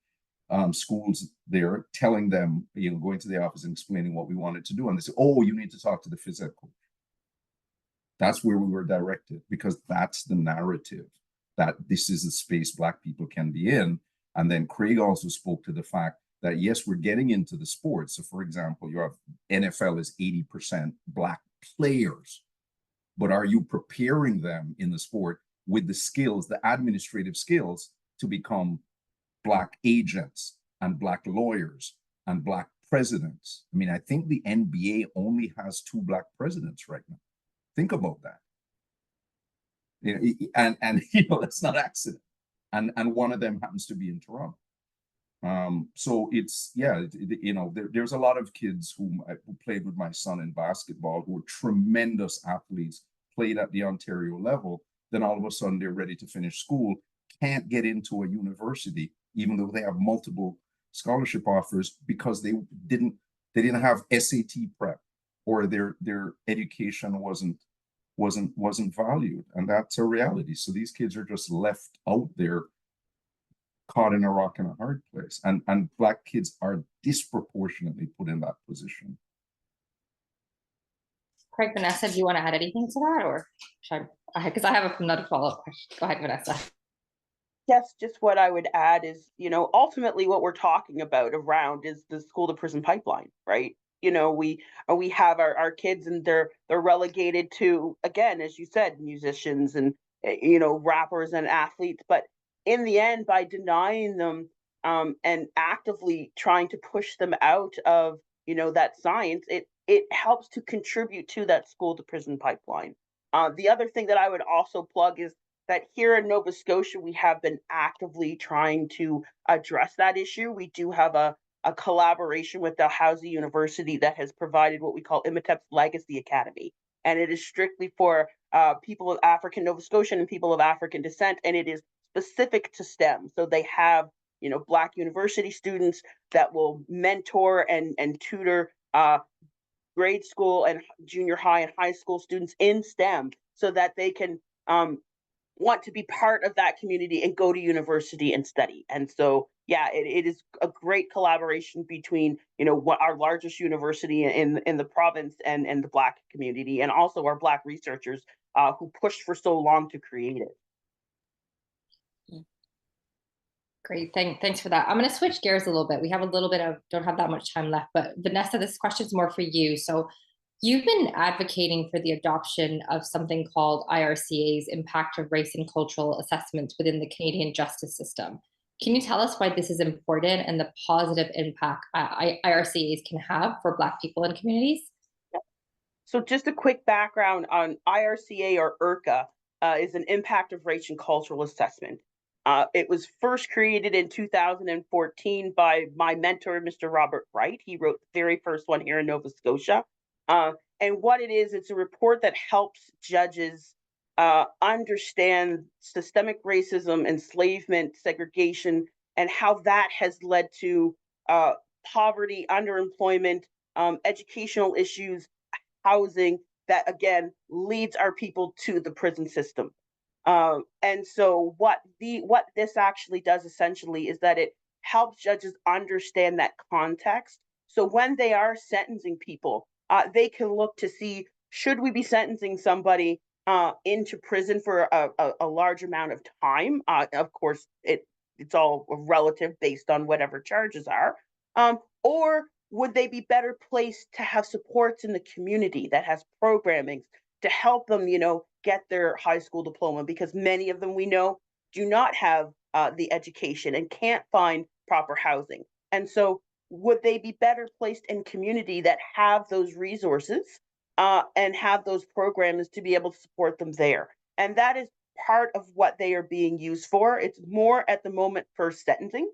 schools there, telling them, going to the office and explaining what we wanted to do. And they said, oh, you need to talk to the phys ed coach. That's where we were directed, because that's the narrative, that this is a space Black people can be in. And then Craig also spoke to the fact that, yes, we're getting into the sports. So for example, you have NFL is 80% Black players, but are you preparing them in the sport with the skills, the administrative skills, to become Black agents and Black lawyers and Black presidents? I mean, I think the NBA only has 2 Black presidents right now. Think about that. And that's not accident. And one of them happens to be in Toronto. So it's, there's a lot of kids who played with my son in basketball who were tremendous athletes, played at the Ontario level. Then all of a sudden they're ready to finish school, can't get into a university, even though they have multiple scholarship offers, because they didn't have SAT prep, or their education wasn't valued. And that's a reality. So these kids are just left out there, caught in a rock and a hard place. And Black kids are disproportionately put in that position. Craig, Vanessa, do you want to add anything to that, or should I, because I have another follow-up question. Go ahead, Vanessa. Yes, just what I would add is, ultimately what we're talking about around is the school to prison pipeline, right? We have our kids, and they're relegated to, again, as you said, musicians and, rappers and athletes. But in the end, by denying them and actively trying to push them out of, that science, it helps to contribute to that school to prison pipeline. The other thing that I would also plug is that here in Nova Scotia, we have been actively trying to address that issue. We do have a a collaboration with Dalhousie University that has provided what we call Imatep's Legacy Academy. And it is strictly for people of African Nova Scotian and people of African descent, and it is specific to STEM. So they have, you know, Black university students that will mentor and tutor grade school and junior high and high school students in STEM so that they can want to be part of that community and go to university and study. And so, yeah, it is a great collaboration between, you know, what our largest university in the province and the Black community, and also our Black researchers who pushed for so long to create it. Great, thanks for that. I'm going to switch gears a little bit. We have a little bit of, don't have that much time left, but Vanessa, this question is more for you. So you've been advocating for the adoption of something called IRCA's Impact of Race and Cultural Assessments within the Canadian justice system. Can you tell us why this is important and the positive impact IRCAs can have for Black people and communities? So just a quick background on IRCA, or IRCA, is an Impact of Race and Cultural Assessment. It was first created in 2014 by my mentor, Mr. Robert Wright. He wrote the very first one here in Nova Scotia. And what it is, it's a report that helps judges understand systemic racism, enslavement, segregation, and how that has led to poverty, underemployment, educational issues, housing, that again leads our people to the prison system. And so what this actually does essentially is that it helps judges understand that context. So when they are sentencing people, they can look to see, should we be sentencing somebody into prison for a large amount of time? Of course, it's all relative based on whatever charges are. Or would they be better placed to have supports in the community that has programming to help them, you know, get their high school diploma, because many of them, we know, do not have the education and can't find proper housing. And so would they be better placed in community that have those resources and have those programs to be able to support them there? And that is part of what they are being used for. It's more at the moment for sentencing,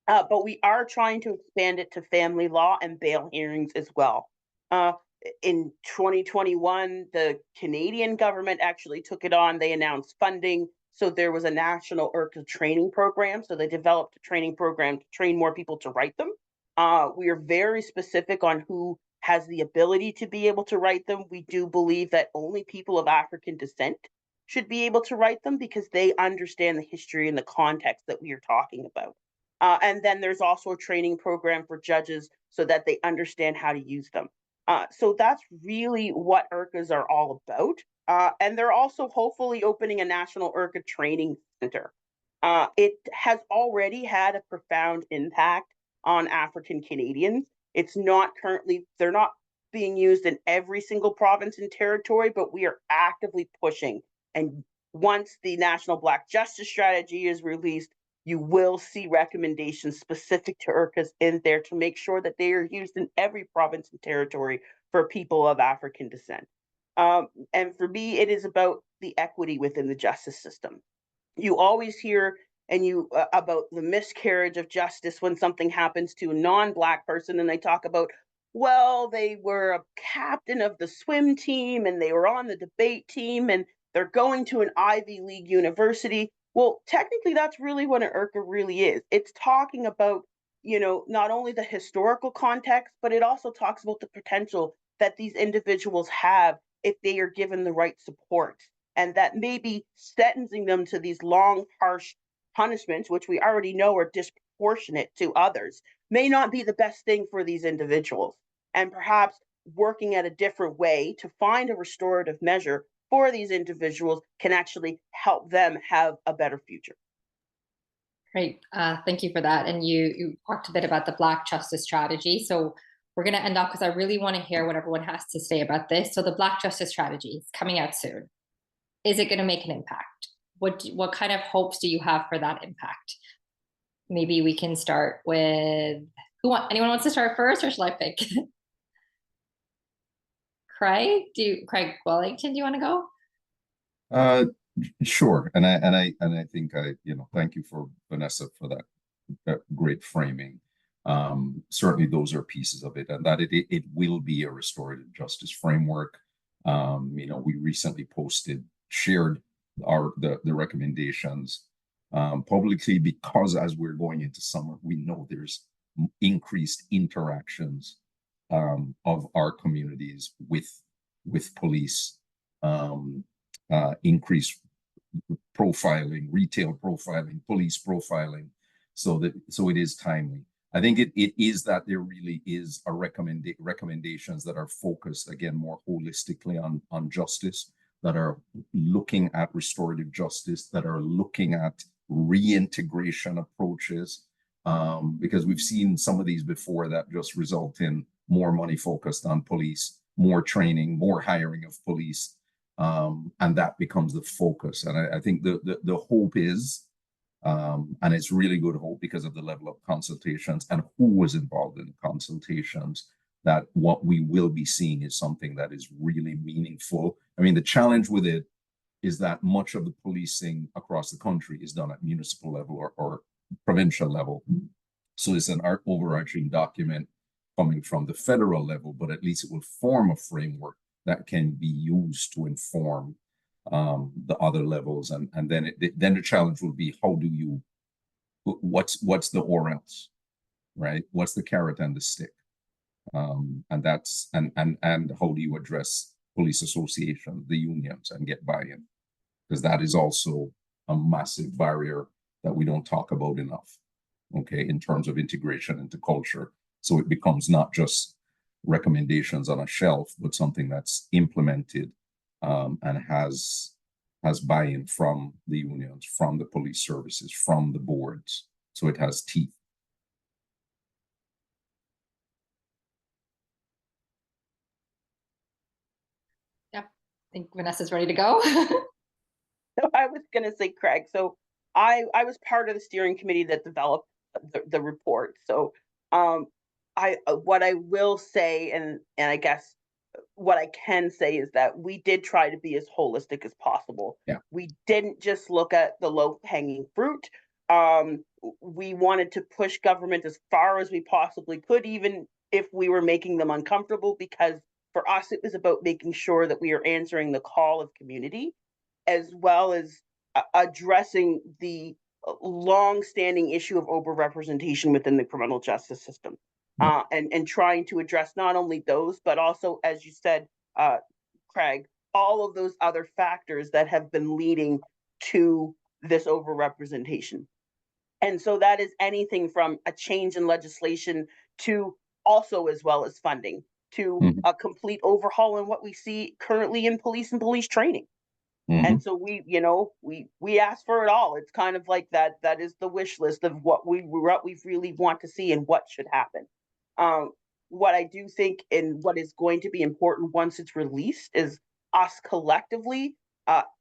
but we are trying to expand it to family law and bail hearings as well. In 2021, the Canadian government actually took it on. They announced funding. So there was a national IRCA training program. So they developed a training program to train more people to write them. We are very specific on who has the ability to be able to write them. We do believe that only people of African descent should be able to write them because they understand the history and the context that we are talking about. And then there's also a training program for judges so that they understand how to use them. So that's really what IRCAs are all about. And they're also hopefully opening a national IRCA training center. It has already had a profound impact on African Canadians. It's not currently, they're not being used in every single province and territory, but we are actively pushing. And once the National Black Justice Strategy is released, you will see recommendations specific to IRCAs in there to make sure that they are used in every province and territory for people of African descent. And for me, it is about the equity within the justice system. You always hear about the miscarriage of justice when something happens to a non-Black person, and they talk about, well, they were a captain of the swim team and they were on the debate team and they're going to an Ivy League university. Well, technically, that's really what an IRCA really is. It's talking about, you know, not only the historical context, but it also talks about the potential that these individuals have if they are given the right support, and that maybe sentencing them to these long, harsh punishments, which we already know are disproportionate to others, may not be the best thing for these individuals. And perhaps working at a different way to find a restorative measure for these individuals can actually help them have a better future. Great, thank you for that. And you talked a bit about the Black Justice Strategy. So we're going to end up, because I really want to hear what everyone has to say about this. So the Black Justice Strategy is coming out soon. Is it going to make an impact? What kind of hopes do you have for that impact? Maybe we can start with anyone wants to start first, or shall I pick? Craig Wellington, do you want to go? Sure. And I think thank you for Vanessa for that great framing. Certainly those are pieces of it, and that it will be a restorative justice framework. You know, we recently shared the recommendations publicly, because as we're going into summer, we know there's increased interactions of our communities with police, increased profiling, retail profiling, police profiling, so it is timely. I think it is that there really is a recommendations that are focused again more holistically on justice, that are looking at restorative justice, that are looking at reintegration approaches, because we've seen some of these before that just result in more money focused on police, more training, more hiring of police, and that becomes the focus. And I think the hope is, and it's really good hope because of the level of consultations and who was involved in the consultations, that what we will be seeing is something that is really meaningful. I mean, the challenge with it is that much of the policing across the country is done at municipal level or provincial level. So it's an overarching document coming from the federal level, but at least it will form a framework that can be used to inform the other levels, and then the challenge will be, how do you, what's the or else, right? What's the carrot and the stick, and that's and how do you address police association, the unions, and get buy-in, because that is also a massive barrier that we don't talk about enough, okay, in terms of integration into culture. So it becomes not just recommendations on a shelf, but something that's implemented and has buy-in from the unions, from the police services, from the boards. So it has teeth. Yep, I think Vanessa's ready to go. So I was going to say, Craig, so I was part of the steering committee that developed the report. So what I will say, and I guess what I can say, is that we did try to be as holistic as possible. Yeah. We didn't just look at the low-hanging fruit. We wanted to push government as far as we possibly could, even if we were making them uncomfortable, because for us, it was about making sure that we are answering the call of community, as well as addressing the long-standing issue of overrepresentation within the criminal justice system. And trying to address not only those, but also, as you said, Craig, all of those other factors that have been leading to this overrepresentation. And so that is anything from a change in legislation to also, as well as funding, to a complete overhaul in what we see currently in police and police training. And so we ask for it all. It's kind of like that is the wish list of what we really want to see and what should happen. What I do think, and what is going to be important once it's released, is us collectively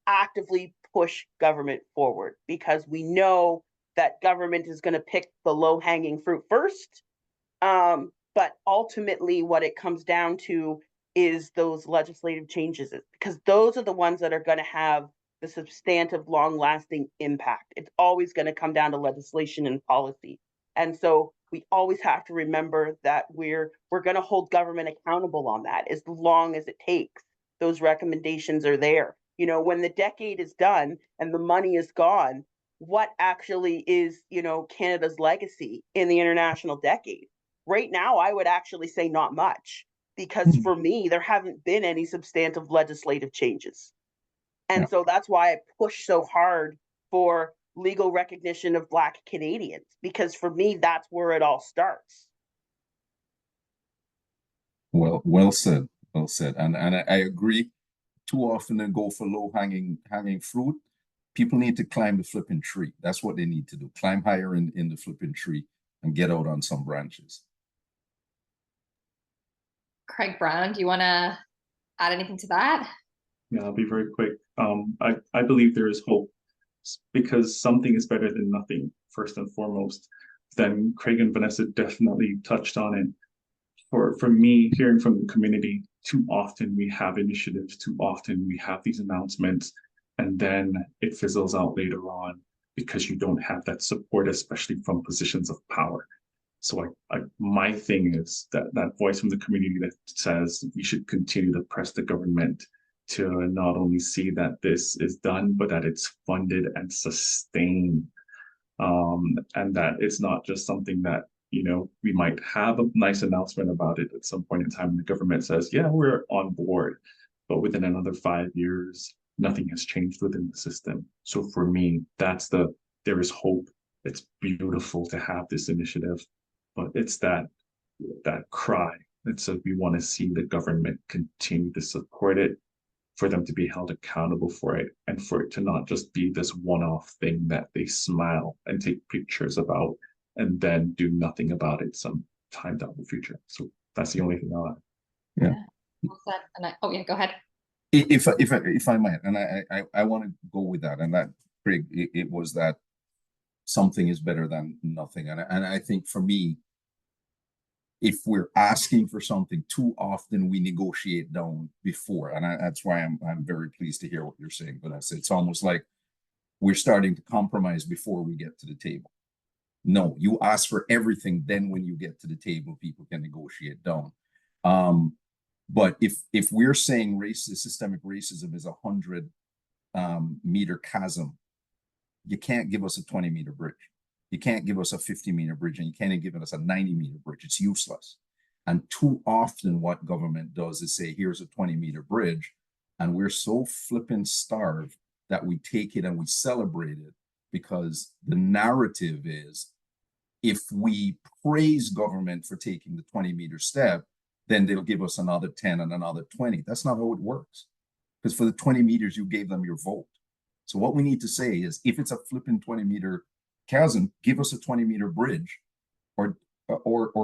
actively push government forward, because we know that government is going to pick the low-hanging fruit first. But ultimately what it comes down to is those legislative changes, because those are the ones that are going to have the substantive, long-lasting impact. It's always going to come down to legislation and policy. And so we always have to remember that we're going to hold government accountable on that as long as it takes. Those recommendations are there. You know, when the decade is done and the money is gone, what actually is, Canada's legacy in the international decade? Right now, I would actually say not much, because for me, there haven't been any substantive legislative changes. And so that's why I push so hard for legal recognition of Black Canadians, because for me, that's where it all starts. Well said. And I agree. Too often they go for low-hanging fruit. People need to climb the flipping tree. That's what they need to do. Climb higher in the flipping tree and get out on some branches. Craig Brown, do you want to add anything to that? Yeah, I'll be very quick. I believe there is hope, because something is better than nothing, first and foremost. Then Craig and Vanessa definitely touched on it. For me, hearing from the community, too often we have initiatives, too often we have these announcements, and then it fizzles out later on because you don't have that support, especially from positions of power. So my thing is that voice from the community that says we should continue to press the government to not only see that this is done, but that it's funded and sustained. And that it's not just something that, we might have a nice announcement about it at some point in time. And the government says, yeah, we're on board, but within another 5 years, nothing has changed within the system. So for me, there is hope. It's beautiful to have this initiative, but it's that cry that says we want to see the government continue to support it, for them to be held accountable for it, and for it to not just be this one-off thing that they smile and take pictures about and then do nothing about it some time down the future. So that's the only thing I'll add. Yeah. Oh yeah, go ahead. If I might, and I want to go with that, and that, Craig, it was that something is better than nothing, and I think for me, if we're asking for something too often, we negotiate down before, and that's why I'm very pleased to hear what you're saying, Vanessa. It's almost like we're starting to compromise before we get to the table. No, you ask for everything, then when you get to the table, people can negotiate down. But if we're saying systemic racism is a 100-meter chasm, you can't give us a 20-meter bridge. You can't give us a 50-meter bridge, and you can't give us a 90-meter bridge. It's useless. And too often what government does is say, here's a 20-meter bridge, and we're so flippin' starved that we take it and we celebrate it, because the narrative is, if we praise government for taking the 20-meter step, then they'll give us another 10 and another 20. That's not how it works. Because for the 20 meters, you gave them your vote. So what we need to say is, if it's a flipping 20-meter chasm, give us a 20-meter bridge, or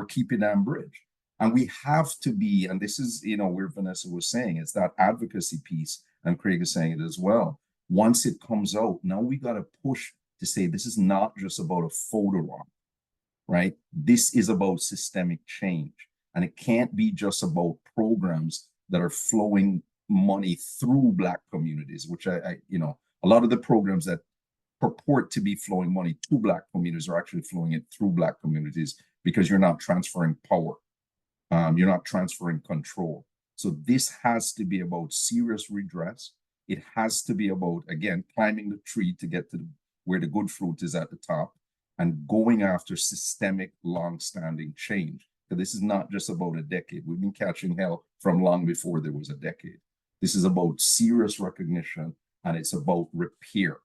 keep it damn bridge. And we have to be, and this is, where Vanessa was saying, it's that advocacy piece, and Craig is saying it as well. Once it comes out, now we got to push to say, this is not just about a photo op, right? This is about systemic change. And it can't be just about programs that are flowing money through Black communities, which a lot of the programs that purport to be flowing money to Black communities are actually flowing it through Black communities, because you're not transferring power. You're not transferring control. So this has to be about serious redress. It has to be about, again, climbing the tree to get to where the good fruit is at the top, and going after systemic, long-standing change. So this is not just about a decade. We've been catching hell from long before there was a decade. This is about serious recognition, and it's about repair,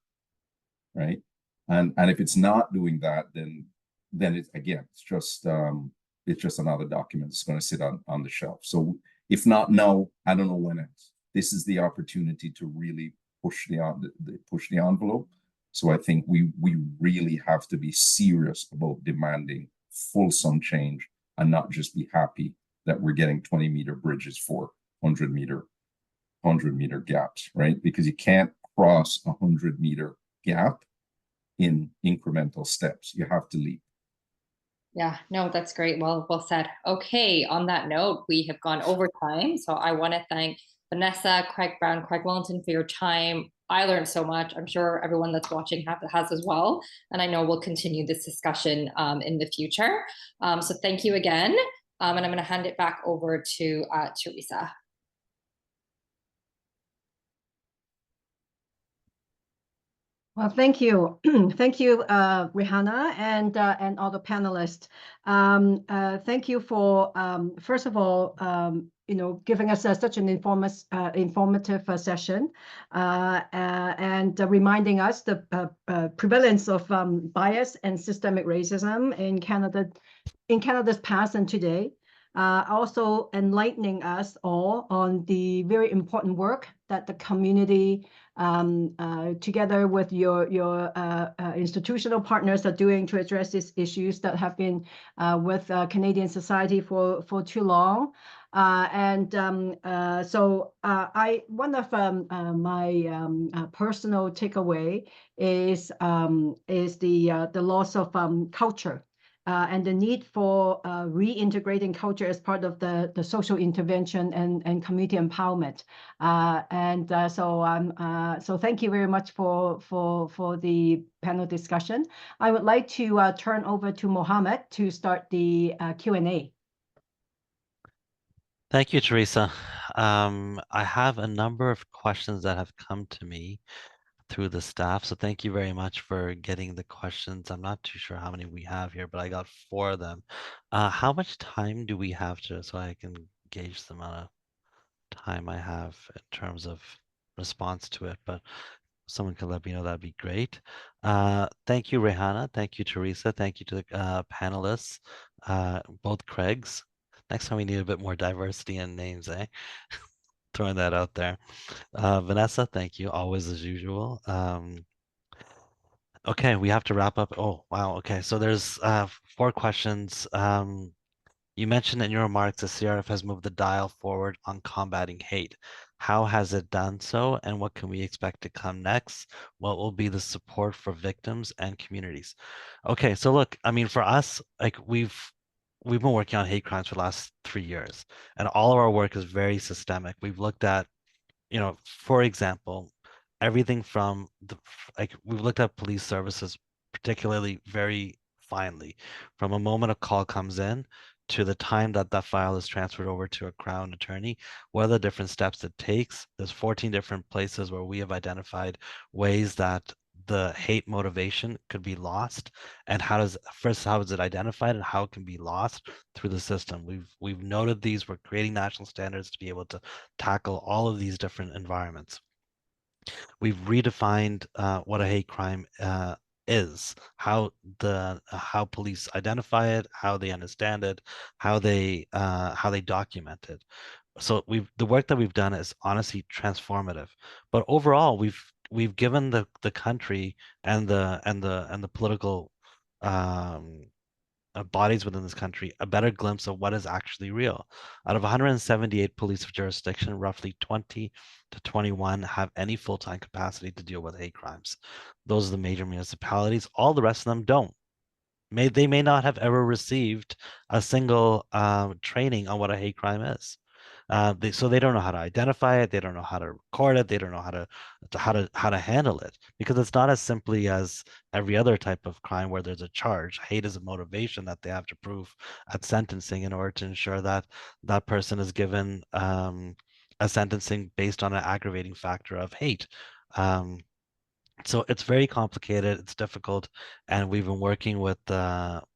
right? And if it's not doing that, then it's just another document that's going to sit on the shelf. So if not now, I don't know when else. This is the opportunity to really push the envelope. So I think we really have to be serious about demanding fulsome change, and not just be happy that we're getting 20-meter bridges for 100-meter gaps, right? Because you can't cross a 100-meter gap in incremental steps. You have to leap. Yeah, no, that's great. Well said. Okay, on that note, we have gone over time. So I want to thank Vanessa, Craig Brown, Craig Wellington for your time. I learned so much. I'm sure everyone that's watching has as well. And I know we'll continue this discussion in the future. So thank you again. And I'm going to hand it back over to Teresa. Well, thank you. Thank you, Rihanna, and all the panelists. Thank you for, first of all, giving us such an informative session, and reminding us the prevalence of bias and systemic racism in Canada's past and today. Also enlightening us all on the very important work that the community, together with your institutional partners, are doing to address these issues that have been with Canadian society for too long. So one of my personal takeaway is the loss of culture and the need for reintegrating culture as part of the social intervention and community empowerment. So thank you very much for the panel discussion. I would like to turn over to Mohammed to start the Q&A. Thank you, Teresa. I have a number of questions that have come to me through the staff. So thank you very much for getting the questions. I'm not too sure how many we have here, but I got 4 of them. How much time do we have so I can gauge the amount of time I have in terms of response to it, but someone can let me know, that'd be great. Thank you, Rehanna. Thank you, Teresa. Thank you to the panelists, both Craigs. Next time we need a bit more diversity in names, eh? Throwing that out there. Vanessa, thank you, always as usual. Okay, we have to wrap up. Oh, wow. Okay, so there's 4 questions. You mentioned in your remarks the CRRF has moved the dial forward on combating hate. How has it done so, and what can we expect to come next? What will be the support for victims and communities? Okay, so look, I mean, for us, like we've been working on hate crimes for the last 3 years, and all of our work is very systemic. We've looked at, for example, everything from we've looked at police services, particularly very finely, from a moment a call comes in to the time that that file is transferred over to a Crown attorney. What are the different steps it takes? There's 14 different places where we have identified ways that the hate motivation could be lost, and how is it identified and how it can be lost through the system. We've noted these. We're creating national standards to be able to tackle all of these different environments. We've redefined what a hate crime is, how police identify it, how they understand it, how they document it. So the work that we've done is honestly transformative. But overall, we've given the country and the political bodies within this country a better glimpse of what is actually real. Out of 178 police of jurisdiction, roughly 20 to 21 have any full-time capacity to deal with hate crimes. Those are the major municipalities. All the rest of them don't. They may not have ever received a single training on what a hate crime is. So they don't know how to identify it. They don't know how to record it. They don't know how to handle it, because it's not as simply as every other type of crime where there's a charge. Hate is a motivation that they have to prove at sentencing in order to ensure that that person is given a sentencing based on an aggravating factor of hate. So it's very complicated, it's difficult, and we've been working with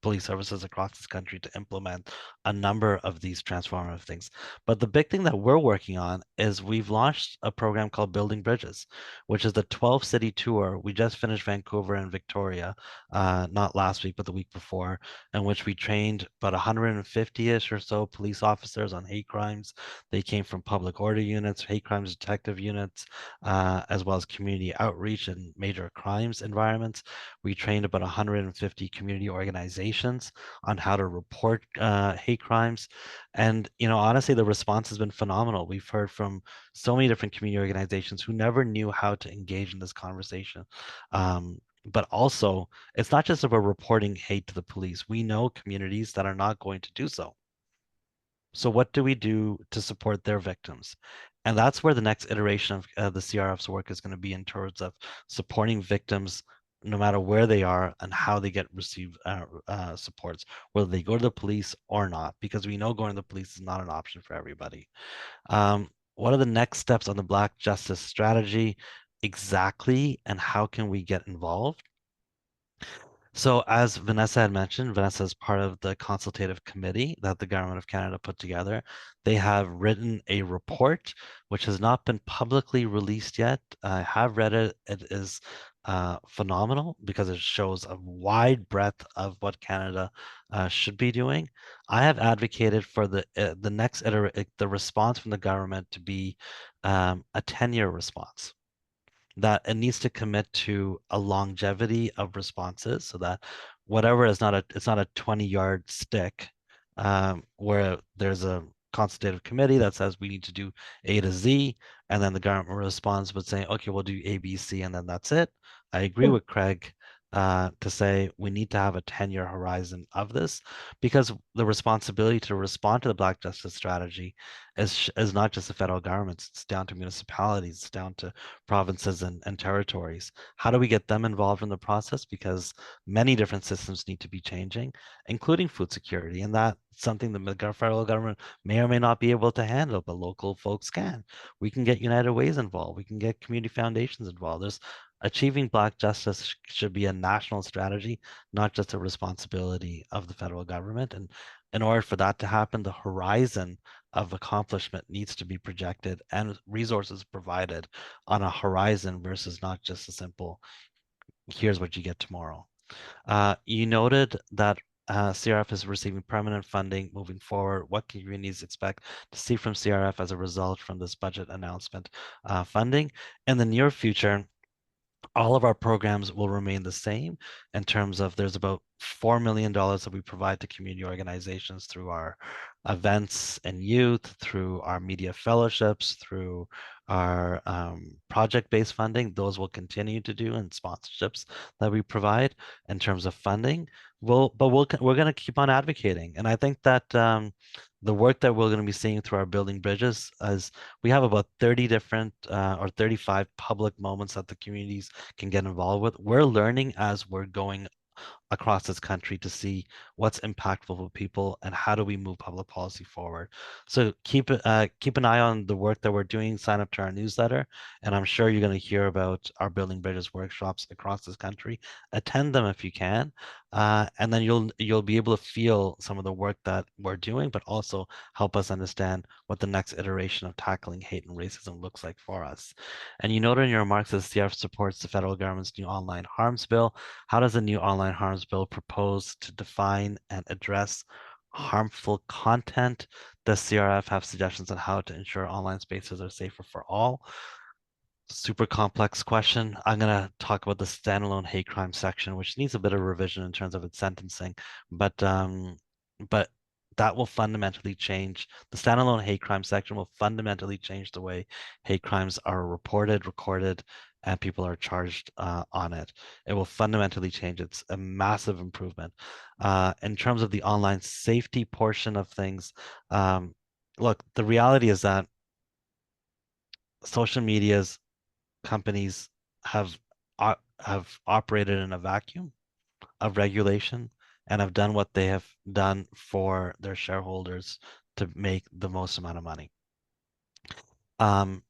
police services across this country to implement a number of these transformative things. But the big thing that we're working on is we've launched a program called Building Bridges, which is the 12-city tour. We just finished Vancouver and Victoria, not last week, but the week before, in which we trained about 150-ish or so police officers on hate crimes. They came from public order units, hate crimes detective units, as well as community outreach and major crimes environments. We trained about 150 community organizations on how to report hate crimes. And, honestly, the response has been phenomenal. We've heard from so many different community organizations who never knew how to engage in this conversation. But also, it's not just about reporting hate to the police. We know communities that are not going to do so. So what do we do to support their victims? And that's where the next iteration of the CRRF's work is going to be, in terms of supporting victims no matter where they are and how they get received supports, whether they go to the police or not, because we know going to the police is not an option for everybody. What are the next steps on the Black Justice Strategy exactly, and how can we get involved? So as Vanessa had mentioned, Vanessa is part of the consultative committee that the Government of Canada put together. They have written a report which has not been publicly released yet. I have read it. It is phenomenal because it shows a wide breadth of what Canada should be doing. I have advocated for the next the response from the government to be a 10-year response, that it needs to commit to a longevity of responses, so that whatever is not it's not a 20-yard stick where there's a consultative committee that says we need to do A to Z, and then the government responds with saying, okay, we'll do A, B, C, and then that's it. I agree with Craig to say we need to have a 10-year horizon of this, because the responsibility to respond to the Black Justice Strategy is not just the federal governments, it's down to municipalities, it's down to provinces and territories. How do we get them involved in the process? Because many different systems need to be changing, including food security, and that's something the federal government may or may not be able to handle, but local folks can. We can get United Ways involved, we can get community foundations involved. There's achieving Black justice should be a national strategy, not just a responsibility of the federal government. And in order for that to happen, the horizon of accomplishment needs to be projected and resources provided on a horizon versus not just a simple, here's what you get tomorrow. You noted that CRRF is receiving permanent funding moving forward. What can communities expect to see from CRRF as a result from this budget announcement funding? In the near future, all of our programs will remain the same in terms of there's about $4 million that we provide to community organizations through our events and youth, through our media fellowships, through our project-based funding. Those will continue to do, and sponsorships that we provide in terms of funding. We're going to keep on advocating, and I think that the work that we're going to be seeing through our building bridges is we have about 30 different or 35 public moments that the communities can get involved with. We're learning as we're going across this country to see what's impactful for people and how do we move public policy forward. So keep an eye on the work that we're doing. Sign up to our newsletter, and I'm sure you're going to hear about our Building Bridges workshops across this country. Attend them if you can, and then you'll be able to feel some of the work that we're doing, but also help us understand what the next iteration of tackling hate and racism looks like for us. And you noted in your remarks that CRF supports the federal government's new online harms bill. How does the new online harms bill propose to define and address harmful content? Does CRF have suggestions on how to ensure online spaces are safer for all? Super complex question. I'm going to talk about the standalone hate crime section, which needs a bit of revision in terms of its sentencing, but that will fundamentally change. The standalone hate crime section will fundamentally change the way hate crimes are reported, recorded, and people are charged on it. It will fundamentally change. It's a massive improvement. In terms of the online safety portion of things, look, the reality is that social media's companies have operated in a vacuum of regulation and have done what they have done for their shareholders to make the most amount of money. And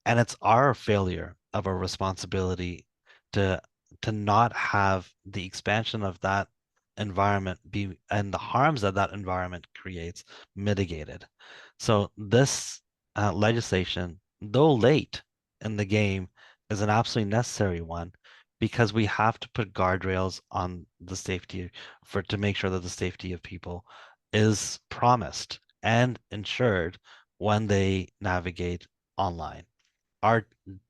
it's our failure of our responsibility to not have the expansion of that environment be and the harms that that environment creates mitigated. So this legislation, though late in the game, is an absolutely necessary one, because we have to put guardrails on the safety to make sure that the safety of people is promised and ensured when they navigate online. Our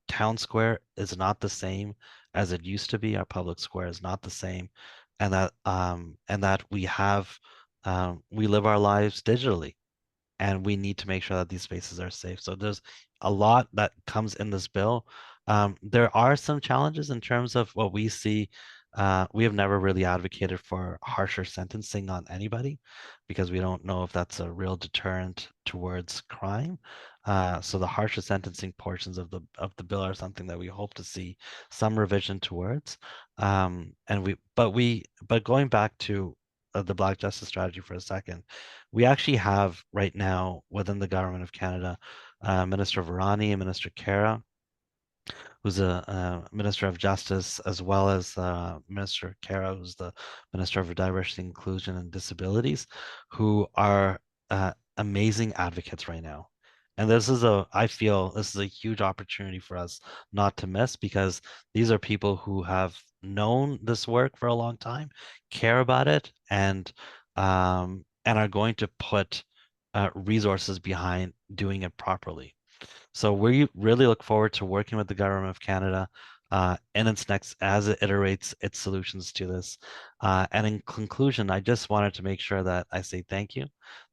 town square is not the same as it used to be. Our public square is not the same, and that we live our lives digitally, and we need to make sure that these spaces are safe. So there's a lot that comes in this bill. There are some challenges in terms of what we see. We have never really advocated for harsher sentencing on anybody, because we don't know if that's a real deterrent towards crime. So the harsher sentencing portions of the bill are something that we hope to see some revision towards. But going back to the Black Justice Strategy for a second, we actually have right now within the government of Canada, Minister Virani and Minister Kara, who's a Minister of Justice, as well as Minister Kara, who's the Minister of Diversity, Inclusion, and Disabilities, who are amazing advocates right now. And I feel this is a huge opportunity for us not to miss, because these are people who have known this work for a long time, care about it, and are going to put resources behind doing it properly. So we really look forward to working with the government of Canada as it iterates its solutions to this. And in conclusion, I just wanted to make sure that I say thank you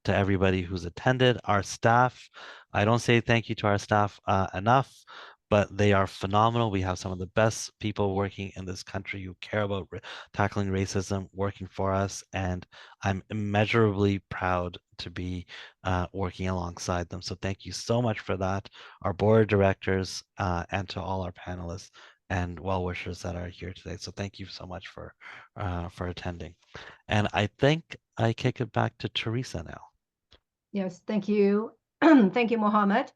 to everybody who's attended, our staff. I don't say thank you to our staff enough, but they are phenomenal. We have some of the best people working in this country who care about tackling racism working for us, and I'm immeasurably proud to be working alongside them. So thank you so much for that, our board of directors, and to all our panelists and well-wishers that are here today. So thank you so much for attending. And I think I kick it back to Teresa now. Yes, thank you. Thank you, Mohammed.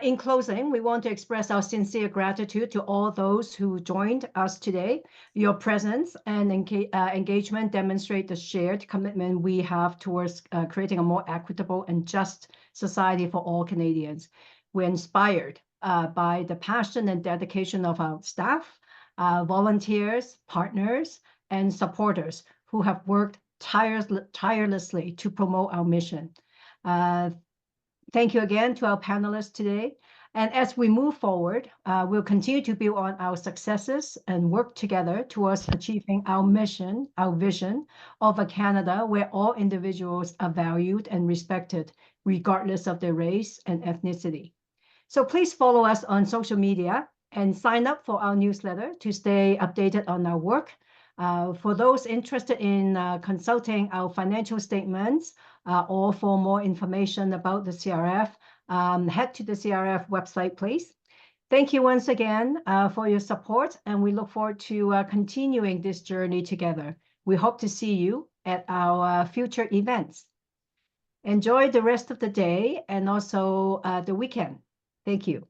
In closing, we want to express our sincere gratitude to all those who joined us today. Your presence and engagement demonstrate the shared commitment we have towards creating a more equitable and just society for all Canadians. We're inspired by the passion and dedication of our staff, volunteers, partners, and supporters who have worked tirelessly to promote our mission. Thank you again to our panelists today. And as we move forward, we'll continue to build on our successes and work together towards achieving our mission, our vision of a Canada where all individuals are valued and respected, regardless of their race and ethnicity. So please follow us on social media and sign up for our newsletter to stay updated on our work. For those interested in consulting our financial statements or for more information about the CRRF, head to the CRRF website, please. Thank you once again for your support, and we look forward to continuing this journey together. We hope to see you at our future events. Enjoy the rest of the day and also the weekend. Thank you.